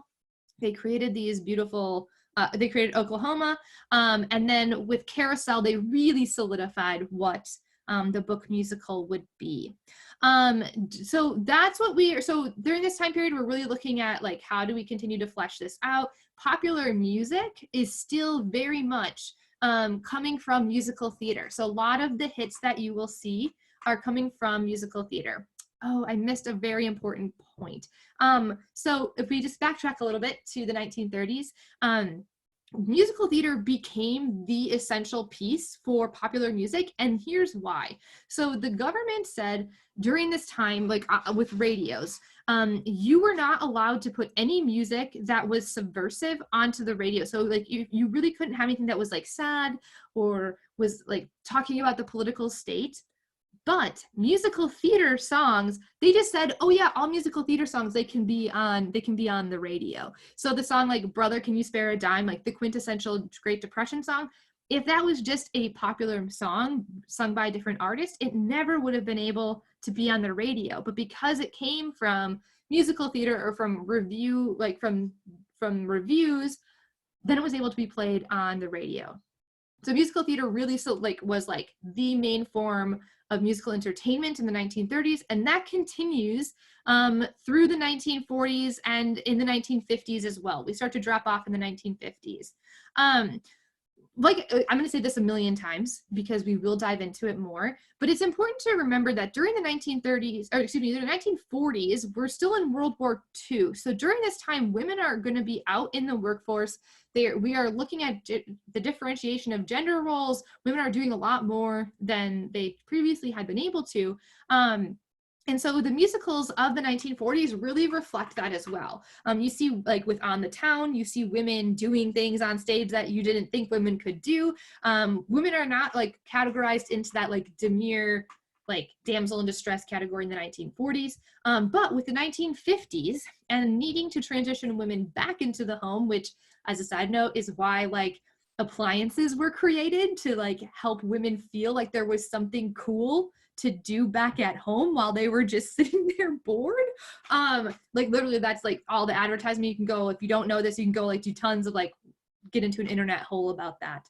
They created these beautiful, they created Oklahoma. And then with Carousel, they really solidified what the book musical would be. So that's what so during this time period, we're really looking at how do we continue to flesh this out? Popular music is still very much coming from musical theater. So a lot of the hits that you will see are coming from musical theater. Oh, I missed a very important point. So if we just backtrack a little bit to the 1930s, musical theater became the essential piece for popular music, and here's why. So the government said during this time, with radios, you were not allowed to put any music that was subversive onto the radio. So you really couldn't have anything that was sad or was talking about the political state. But musical theater songs, they just said, oh yeah, all musical theater songs, they can be on the radio. So the song Brother, Can You Spare a Dime, the quintessential Great Depression song, if that was just a popular song sung by a different artist, it never would have been able to be on the radio. But because it came from musical theater or from review, from reviews, then it was able to be played on the radio. So musical theater really was the main form of musical entertainment in the 1930s, and that continues through the 1940s and in the 1950s as well. We start to drop off in the 1950s. I'm going to say this a million times because we will dive into it more, but it's important to remember that during the 1930s, or excuse me, the 1940s, we're still in World War II. So during this time, women are going to be out in the workforce. We are looking at the differentiation of gender roles. Women are doing a lot more than they previously had been able to. And so the musicals of the 1940s really reflect that as well. You see, with On the Town, you see women doing things on stage that you didn't think women could do. Women are not categorized into that demure, damsel in distress category in the 1940s. But with the 1950s and needing to transition women back into the home, which, as a side note, is why appliances were created to help women feel like there was something cool to do back at home while they were just sitting there bored. Literally that's all the advertisement. You can go, if you don't know this, you can go do tons of get into an internet hole about that.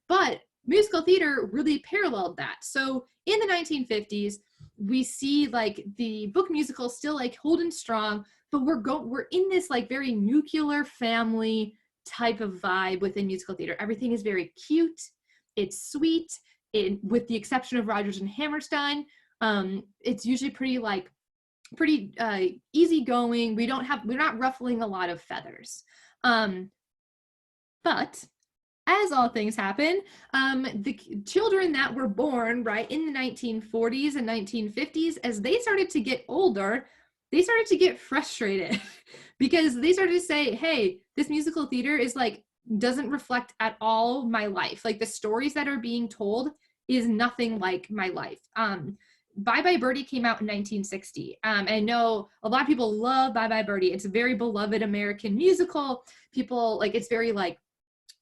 But musical theater really paralleled that. So in the 1950s, we see the book musical still holding strong, but we're in this very nuclear family type of vibe within musical theater. Everything is very cute. It's sweet. With the exception of Rodgers and Hammerstein, It's usually pretty easygoing. We're not ruffling a lot of feathers. But as all things happen, the children that were born right in the 1940s and 1950s, as they started to get older, they started to get frustrated because they started to say, hey, this musical theater is like, doesn't reflect at all my life. Like the stories that are being told is nothing like my life. Bye Bye Birdie came out in 1960. I know a lot of people love Bye Bye Birdie. It's a very beloved American musical. People like, it's very like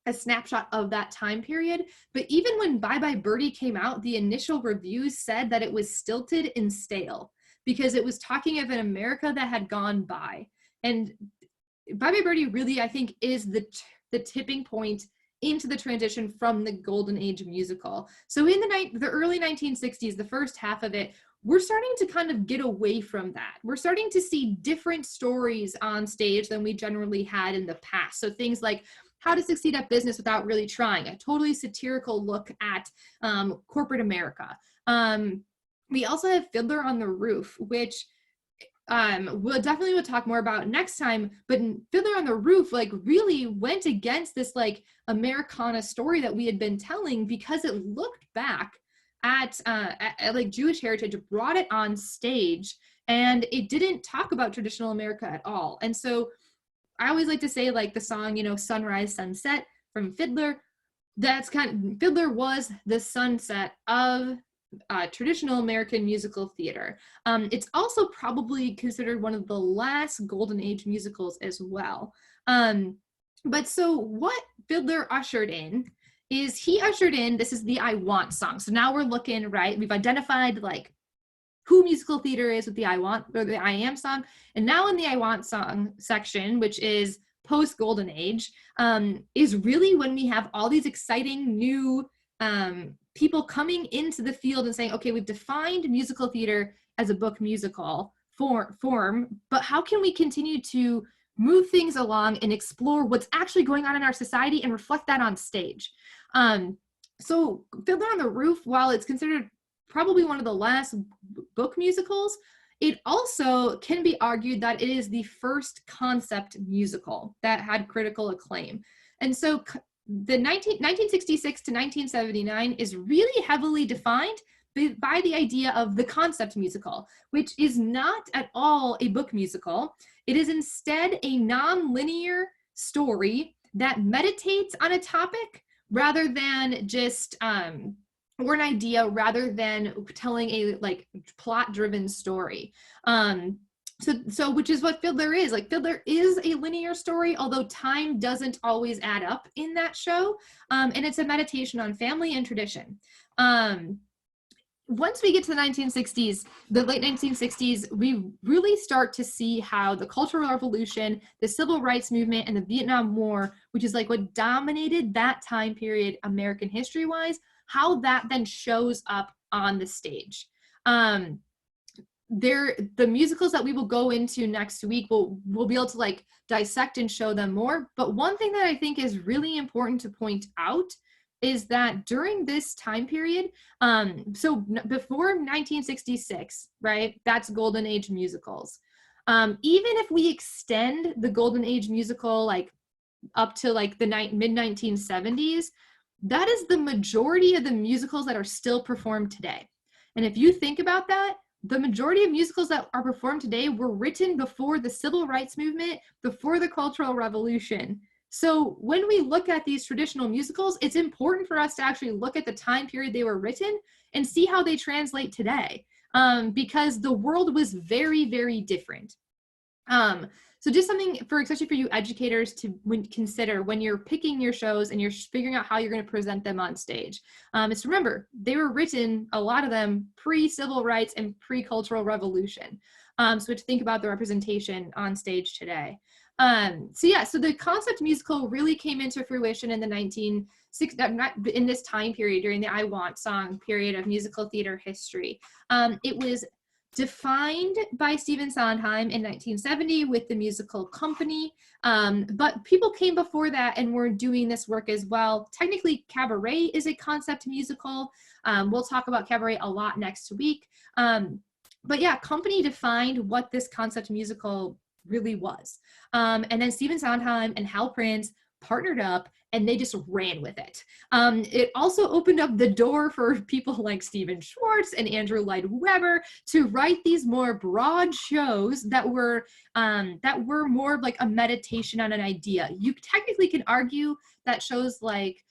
a snapshot of that time period. But even when Bye Bye Birdie came out, the initial reviews said that it was stilted and stale because it was talking of an America that had gone by. And Bye Bye Birdie really, I think, is the tipping point into the transition from the golden age musical. So in the early 1960s, the first half of it, we're starting to kind of get away from that. We're starting to see different stories on stage than we generally had in the past. So things like How to Succeed at Business Without Really Trying, a totally satirical look at corporate America. We also have Fiddler on the Roof, which we'll talk more about next time, but Fiddler on the Roof like really went against this like Americana story that we had been telling because it looked back at like Jewish heritage, brought it on stage, and it didn't talk about traditional America at all. And so I always like to say like the song, you know, Sunrise Sunset from Fiddler, Fiddler was the sunset of traditional American musical theater. It's also probably considered one of the last golden age musicals as well. But so what Fiddler ushered in is this is the I Want song. So now we're looking, right? We've identified like who musical theater is with the I Want or the I Am song. And now in the I Want song section, which is post golden age, is really when we have all these exciting new people coming into the field and saying, okay, we've defined musical theater as a book musical form, but how can we continue to move things along and explore what's actually going on in our society and reflect that on stage? So Fiddler on the Roof, while it's considered probably one of the last book musicals, it also can be argued that it is the first concept musical that had critical acclaim. And so the 1966 to 1979 is really heavily defined by the idea of the concept musical, which is not at all a book musical. It is instead a non-linear story that meditates on a topic rather than just or an idea rather than telling a like plot-driven story. So which is what Fiddler is. Like Fiddler is a linear story, although time doesn't always add up in that show. And it's a meditation on family and tradition. Once we get to the 1960s, the late 1960s, we really start to see how the Cultural Revolution, the Civil Rights Movement, and the Vietnam War, which is like what dominated that time period American history-wise, how that then shows up on the stage. The musicals that we will go into next week, we'll be able to like dissect and show them more. But one thing that I think is really important to point out is that during this time period, so before 1966, right, that's golden age musicals. Even if we extend the golden age musical like up to like the mid 1970s, that is the majority of the musicals that are still performed today. And if you think about that, the majority of musicals that are performed today were written before the Civil Rights Movement, before the Cultural Revolution. So when we look at these traditional musicals, it's important for us to actually look at the time period they were written and see how they translate today, because the world was very, very different. So just something especially for you educators to consider when you're picking your shows and you're figuring out how you're going to present them on stage, is to remember they were written, a lot of them, pre-civil rights and pre-cultural revolution. So to think about the representation on stage today. So the concept musical really came into fruition in the 1960s, in this time period during the I Want song period of musical theater history. It was defined by Stephen Sondheim in 1970 with the musical Company. But people came before that and were doing this work as well. Technically, Cabaret is a concept musical. We'll talk about Cabaret a lot next week. But yeah, Company defined what this concept musical really was. And then Stephen Sondheim and Hal Prince partnered up and they just ran with it. It also opened up the door for people like Stephen Schwartz and Andrew Lloyd Webber to write these more broad shows that were more like a meditation on an idea. You technically can argue that shows like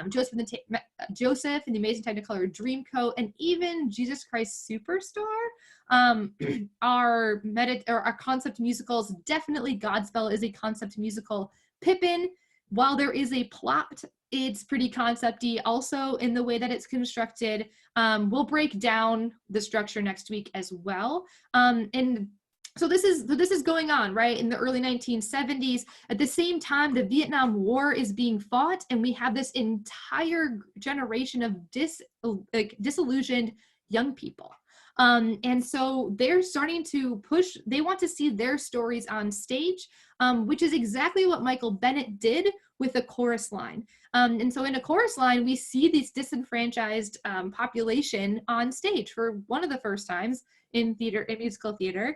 Joseph and the Amazing Technicolor Dreamcoat and even Jesus Christ Superstar are concept musicals. Definitely Godspell is a concept musical. Pippin, while there is a plot, it's pretty concept-y also in the way that it's constructed. We'll break down the structure next week as well. And so this is going on, right, in the early 1970s. At the same time, the Vietnam War is being fought, and we have this entire generation of disillusioned young people. And so they're starting to push, they want to see their stories on stage, which is exactly what Michael Bennett did with a chorus line. And so in a chorus line, we see this disenfranchised population on stage for one of the first times in musical theater,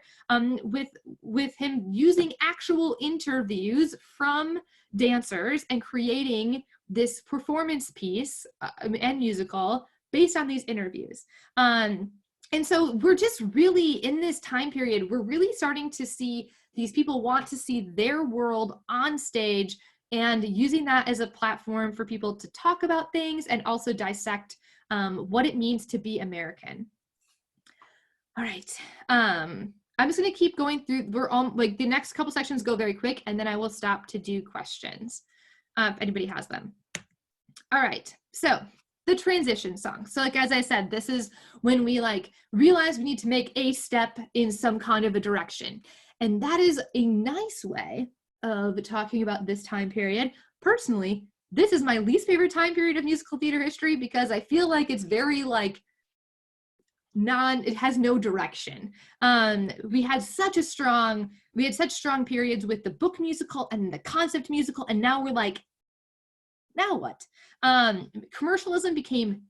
with him using actual interviews from dancers and creating this performance piece and musical based on these interviews. And so we're just really, in this time period, we're really starting to see these people want to see their world on stage and using that as a platform for people to talk about things and also dissect what it means to be American. All right. I'm just going to keep going through. We're on, like, the next couple sections go very quick, and then I will stop to do questions if anybody has them. All right. So the transition song. So like, as I said, this is when we like realize we need to make a step in some kind of a direction. And that is a nice way of talking about this time period. Personally, this is my least favorite time period of musical theater history because I feel like it's very like it has no direction. We had such strong periods with the book musical and the concept musical, and now we're like, now what? Commercialism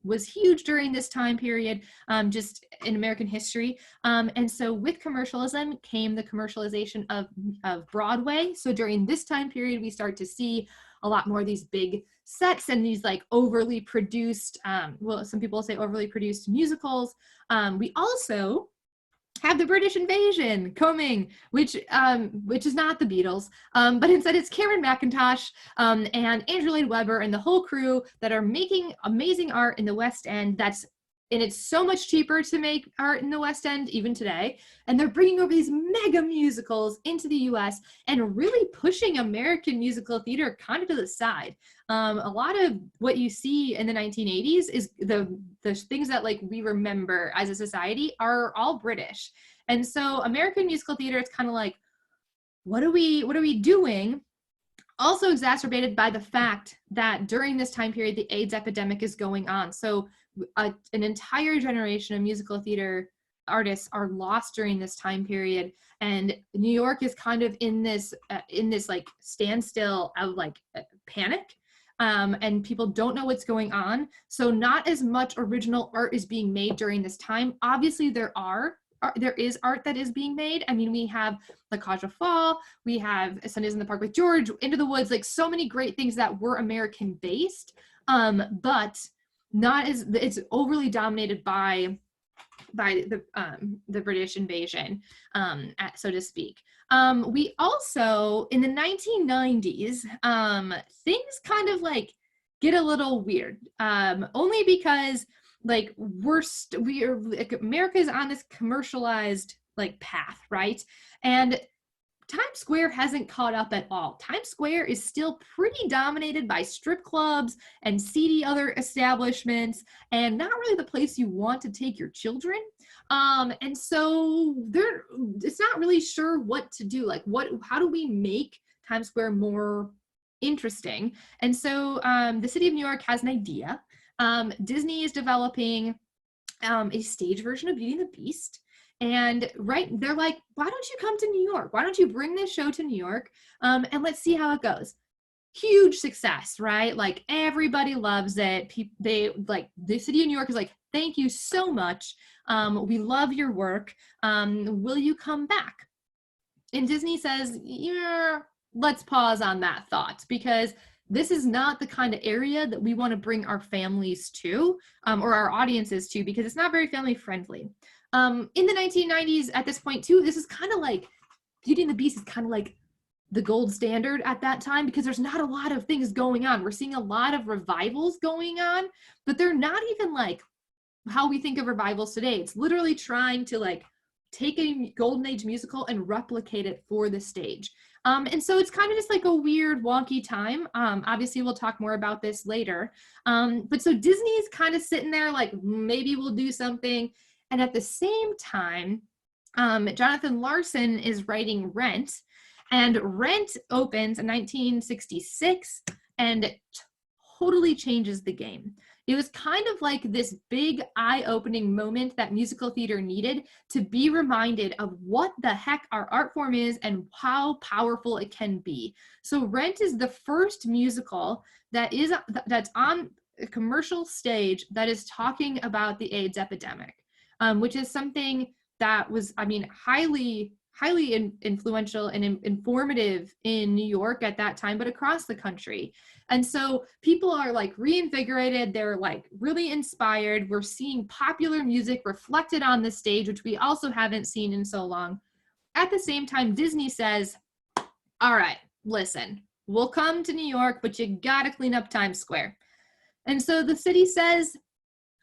was huge during this time period, just in American history. And so with commercialism came the commercialization of Broadway. So during this time period, we start to see a lot more of these big sets and these like overly produced, well, some people say overly produced musicals. We also have the British invasion coming, which is not the Beatles, but instead it's Cameron McIntosh and Andrew Lloyd Webber and the whole crew that are making amazing art in the West End. And it's so much cheaper to make art in the West End even today. And they're bringing over these mega musicals into the US and really pushing American musical theater kind of to the side. A lot of what you see in the 1980s is the things that like we remember as a society are all British. And so American musical theater is kind of like, what are we doing? Also exacerbated by the fact that during this time period, the AIDS epidemic is going on. So an entire generation of musical theater artists are lost during this time period, and New York is kind of in this like standstill of like panic, and people don't know what's going on. So not as much original art is being made during this time. Obviously, there is art that is being made. I mean, we have La Cage aux Folles, we have Sundays in the Park with George, Into the Woods, like so many great things that were American based, but not as, it's overly dominated by the British invasion, so to speak. We also, in the 1990s, things kind of like get a little weird, only because like America's on this commercialized like path, right? And Times Square hasn't caught up at all. Times Square is still pretty dominated by strip clubs and seedy other establishments, and not really the place you want to take your children. And so it's not really sure what to do. Like, how do we make Times Square more interesting? And so the city of New York has an idea. Disney is developing a stage version of Beauty and the Beast. And they're like, why don't you come to New York? Why don't you bring this show to New York? And let's see how it goes. Huge success, right? Like everybody loves it. They like the city of New York is like, thank you so much. We love your work. Will you come back? And Disney says, yeah, let's pause on that thought, because this is not the kind of area that we want to bring our families to, or our audiences to, because it's not very family friendly. In the 1990s, at this point too, this is kind of like Beauty and the Beast is kind of like the gold standard at that time, because there's not a lot of things going on. We're seeing a lot of revivals going on, but they're not even like how we think of revivals today. It's literally trying to like take a golden age musical and replicate it for the stage. And so it's kind of just like a weird wonky time. Obviously we'll talk more about this later. But so Disney's kind of sitting there like, maybe we'll do something. And at the same time, Jonathan Larson is writing Rent, and Rent opens in 1966 and totally changes the game. It was kind of like this big eye-opening moment that musical theater needed to be reminded of what the heck our art form is and how powerful it can be. So Rent is the first musical that's on a commercial stage that is talking about the AIDS epidemic, which is something that was, I mean, highly influential and informative in New York at that time, but across the country. And so people are like reinvigorated. They're like really inspired. We're seeing popular music reflected on the stage, which we also haven't seen in so long. At the same time, Disney says, all right, listen, we'll come to New York, but you gotta clean up Times Square. And so the city says,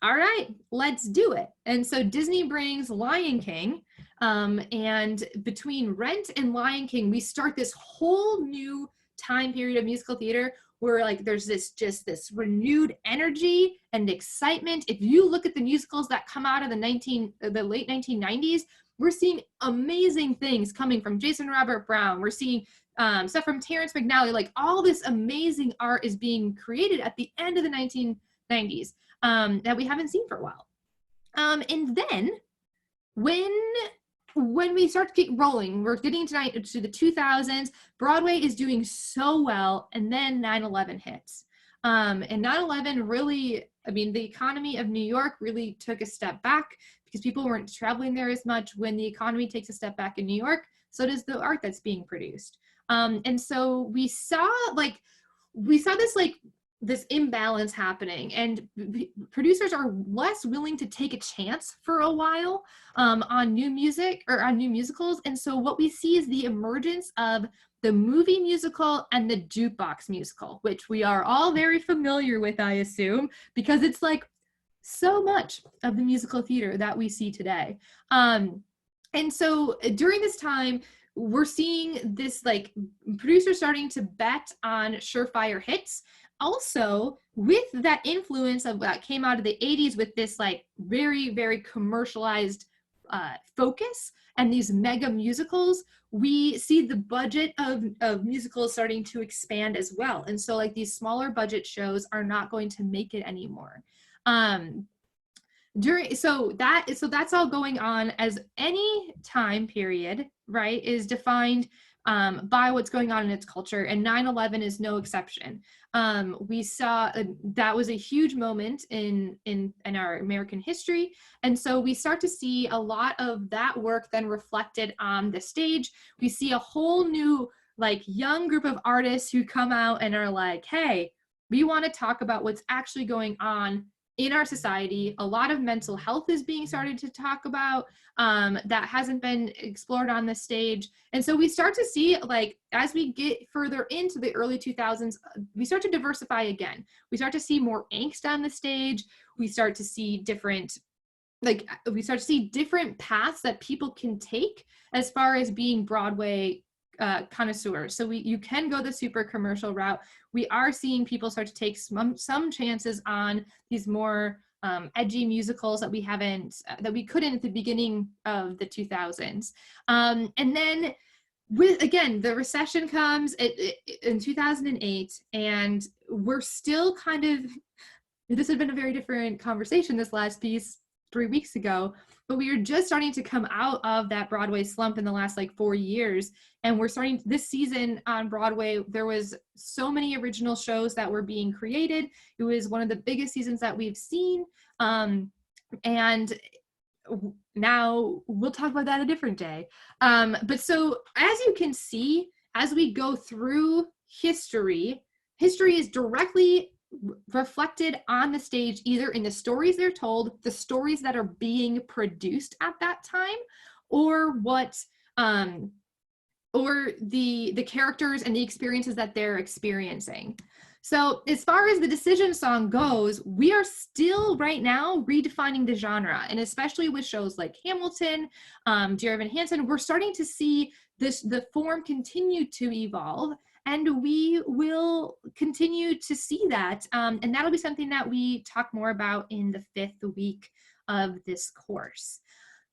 all right, let's do it. And so Disney brings Lion King, and between Rent and Lion King, we start this whole new time period of musical theater where like there's this renewed energy and excitement. If you look at the musicals that come out of the late 1990s, we're seeing amazing things coming from Jason Robert Brown. We're seeing stuff from Terrence McNally. Like all this amazing art is being created at the end of the 1990s that we haven't seen for a while. And then when we start to get rolling, we're getting tonight to the 2000s, Broadway is doing so well, and then 9/11 hits. And 9/11 really, I mean, the economy of New York really took a step back because people weren't traveling there as much. When the economy takes a step back in New York, so does the art that's being produced. And so we saw this imbalance happening, and producers are less willing to take a chance for a while on new music or on new musicals. And so what we see is the emergence of the movie musical and the jukebox musical, which we are all very familiar with, I assume, because it's like so much of the musical theater that we see today. And so during this time, we're seeing this like producers starting to bet on surefire hits. Also, with that influence of what came out of the 80s with this like very, very commercialized focus and these mega musicals, we see the budget of musicals starting to expand as well. And so like these smaller budget shows are not going to make it anymore. So that's all going on as any time period, right, is defined by what's going on in its culture, and 9/11 is no exception. We saw that was a huge moment in our American history, and so we start to see a lot of that work then reflected on the stage. We see a whole new like young group of artists who come out and are like, hey, we want to talk about what's actually going on in our society. A lot of mental health is being started to talk about that hasn't been explored on the stage. And so we start to see, like, as we get further into the early 2000s, we start to diversify again. We start to see more angst on the stage. We start to see different paths that people can take as far as being Broadway connoisseurs. So you can go the super commercial route. We are seeing people start to take some chances on these more edgy musicals that we couldn't at the beginning of the 2000s. And then the recession comes in 2008, and we're still kind of, this had been a very different conversation, this last piece. 3 weeks ago, but we are just starting to come out of that Broadway slump in the last like 4 years. And we're starting this season on Broadway. There was so many original shows that were being created. It was one of the biggest seasons that we've seen. And now we'll talk about that a different day. But so as you can see, as we go through history is directly reflected on the stage, either in the stories they're told, the stories that are being produced at that time, or what or the characters and the experiences that they're experiencing. So as far as the decision song goes, we are still right now redefining the genre, and especially with shows like Hamilton, Dear Evan Hansen, we're starting to see the form continue to evolve, and we will continue to see that, and that'll be something that we talk more about in the 5th week of this course.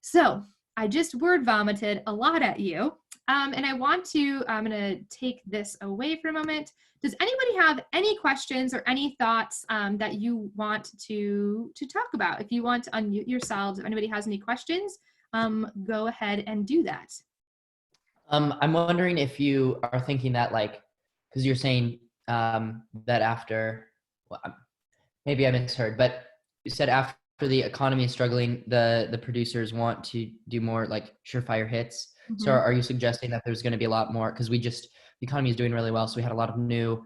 So I just word vomited a lot at you, and I'm going to take this away for a moment. Does anybody have any questions or any thoughts that you want to talk about? If you want to unmute yourselves, if anybody has any questions, go ahead and do that.
I'm wondering if you are thinking that, like, because you're saying that after, well, maybe I misheard, but you said after the economy is struggling, the producers want to do more like surefire hits. Mm-hmm. So are you suggesting that there's going to be a lot more, because the economy is doing really well, so we had a lot of new,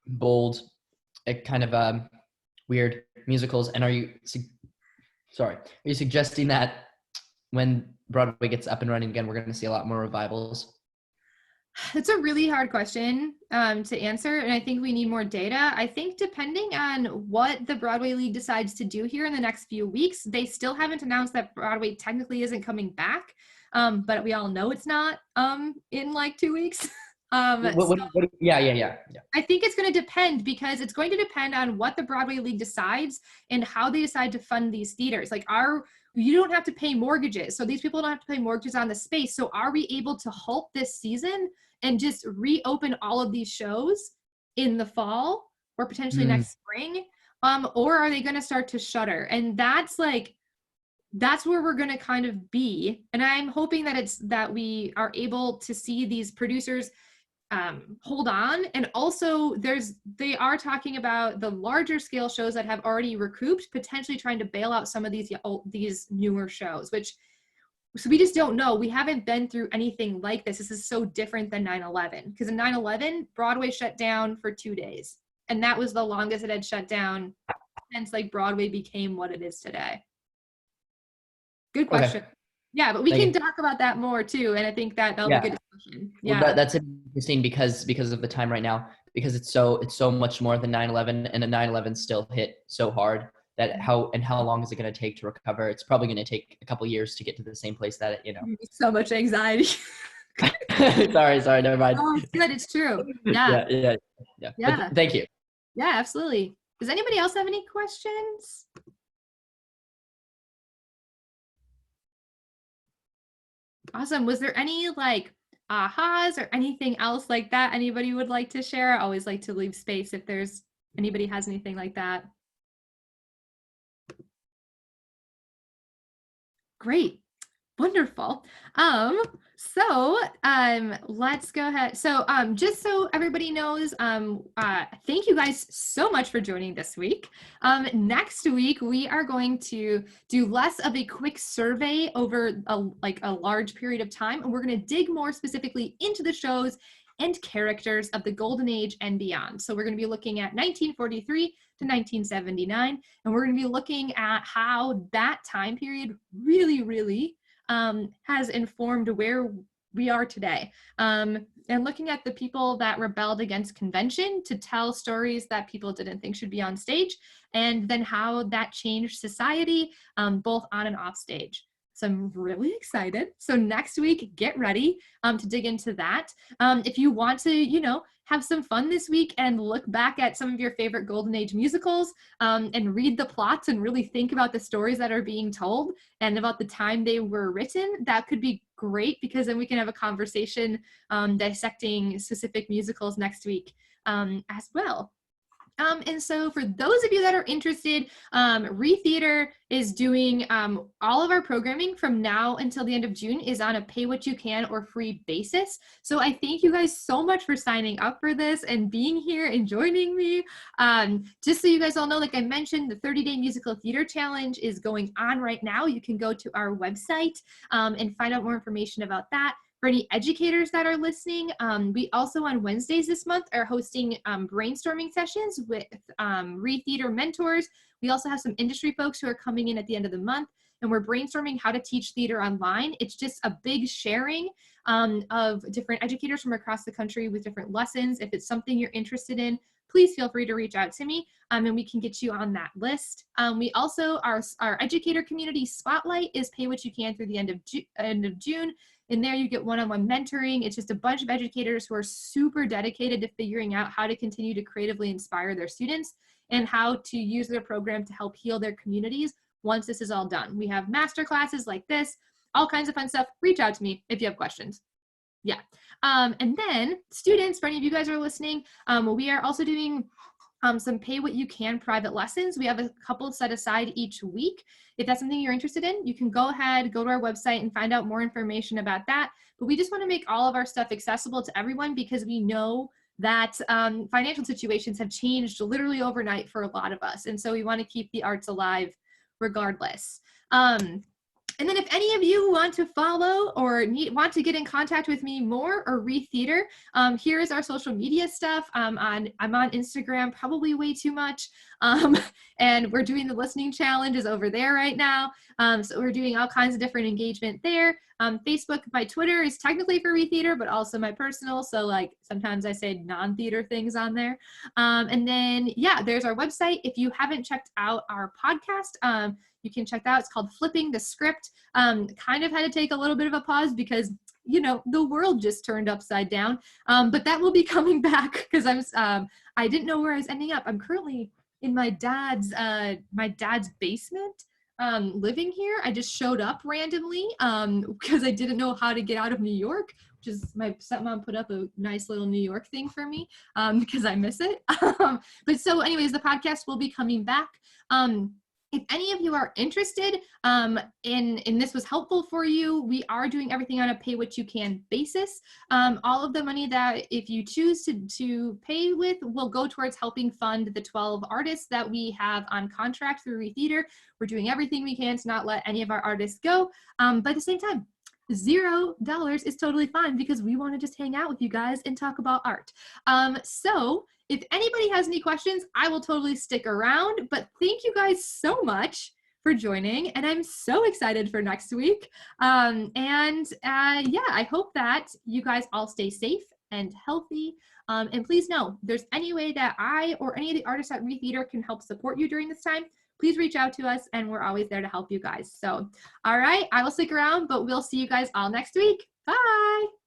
bold, kind of weird musicals, and are you suggesting that when Broadway gets up and running again, we're going to see a lot more revivals?
It's a really hard question to answer, and I think we need more data. I think depending on what the Broadway League decides to do here in the next few weeks, they still haven't announced that Broadway technically isn't coming back, but we all know it's not in like 2 weeks. Yeah. I think it's going to depend, because it's going to depend on what the Broadway League decides and how they decide to fund these theaters. Like, you don't have to pay mortgages, so these people don't have to pay mortgages on the space. So are we able to halt this season and just reopen all of these shows in the fall or potentially next spring? Or are they going to start to shutter? And that's where we're going to kind of be. And I'm hoping that we are able to see these producers hold on. And also they are talking about the larger scale shows that have already recouped, potentially trying to bail out some of these newer shows, so we just don't know. We haven't been through anything like this. This is so different than 9/11, because in 9/11, Broadway shut down for 2 days. And that was the longest it had shut down since like Broadway became what it is today. Good question. Okay. Yeah, but we can talk about that more too, and I think that'll be a good discussion. Yeah,
well, that's interesting because of the time right now, because it's so much more than 9/11, and the 9/11 still hit so hard that how long is it going to take to recover? It's probably going to take a couple years to get to the same place that
So much anxiety.
sorry, never mind.
Oh, it's good. It's true. Yeah.
Yeah. Thank you.
Yeah, absolutely. Does anybody else have any questions? Awesome. Was there any like ahas or anything else like that anybody would like to share? I always like to leave space if anybody has anything like that. Great. Wonderful. Let's go ahead. So just so everybody knows, thank you guys so much for joining this week. Next week, we are going to do less of a quick survey over a large period of time, and we're going to dig more specifically into the shows and characters of the Golden Age and beyond. So we're going to be looking at 1943 to 1979, and we're going to be looking at how that time period really has informed where we are today, and looking at the people that rebelled against convention to tell stories that people didn't think should be on stage, and then how that changed society, both on and off stage. So I'm really excited. So next week, get ready to dig into that. If you want to, have some fun this week and look back at some of your favorite Golden Age musicals, and read the plots and really think about the stories that are being told and about the time they were written, that could be great, because then we can have a conversation dissecting specific musicals next week as well. And so for those of you that are interested, ReTheater is doing all of our programming from now until the end of June is on a pay what you can or free basis. So I thank you guys so much for signing up for this and being here and joining me. Just so you guys all know, like I mentioned, the 30-day musical theater challenge is going on right now. You can go to our website and find out more information about that. For any educators that are listening, we also on Wednesdays this month are hosting brainstorming sessions with ReTheater mentors. We also have some industry folks who are coming in at the end of the month, and we're brainstorming how to teach theater online. It's just a big sharing of different educators from across the country with different lessons. If it's something you're interested in, please feel free to reach out to me and we can get you on that list. We also, our educator community spotlight is pay what you can through the end of June. And there you get one-on-one mentoring. It's just a bunch of educators who are super dedicated to figuring out how to continue to creatively inspire their students and how to use their program to help heal their communities once this is all done. We have master classes like this, all kinds of fun stuff. Reach out to me if you have questions. Yeah. And then students, for any of you guys who are listening, we are also doing some pay what you can private lessons. We have a couple set aside each week. If that's something you're interested in, you can go ahead, go to our website and find out more information about that. But we just want to make all of our stuff accessible to everyone because we know that financial situations have changed literally overnight for a lot of us. And so we want to keep the arts alive regardless. And then if any of you want to follow or want to get in contact with me more or ReTheater, here is our social media stuff. I'm on Instagram probably way too much. And we're doing the listening challenges over there right now. So we're doing all kinds of different engagement there. Facebook, my Twitter is technically for ReTheater, but also my personal. So like sometimes I say non-theater things on there. And then, yeah, there's our website. If you haven't checked out our podcast, you can check that out. It's called Flipping the Script. Kind of had to take a little bit of a pause because, you know, the world just turned upside down. But that will be coming back because I didn't know where I was ending up. I'm currently in my dad's basement, living here. I just showed up randomly because I didn't know how to get out of New York, which is my stepmom put up a nice little New York thing for me because I miss it. But so anyways, the podcast will be coming back. If any of you are interested and this was helpful for you, we are doing everything on a pay what you can basis. All of the money that if you choose to pay with will go towards helping fund the 12 artists that we have on contract through ReTheater. We're doing everything we can to not let any of our artists go. But at the same time, $0 is totally fine because we want to just hang out with you guys and talk about art. So if anybody has any questions, I will totally stick around, but thank you guys so much for joining and I'm so excited for next week. Yeah, I hope that you guys all stay safe and healthy. And please know, if there's any way that I or any of the artists at ReTheater can help support you during this time, please reach out to us and we're always there to help you guys. So, all right, I will stick around, but we'll see you guys all next week. Bye.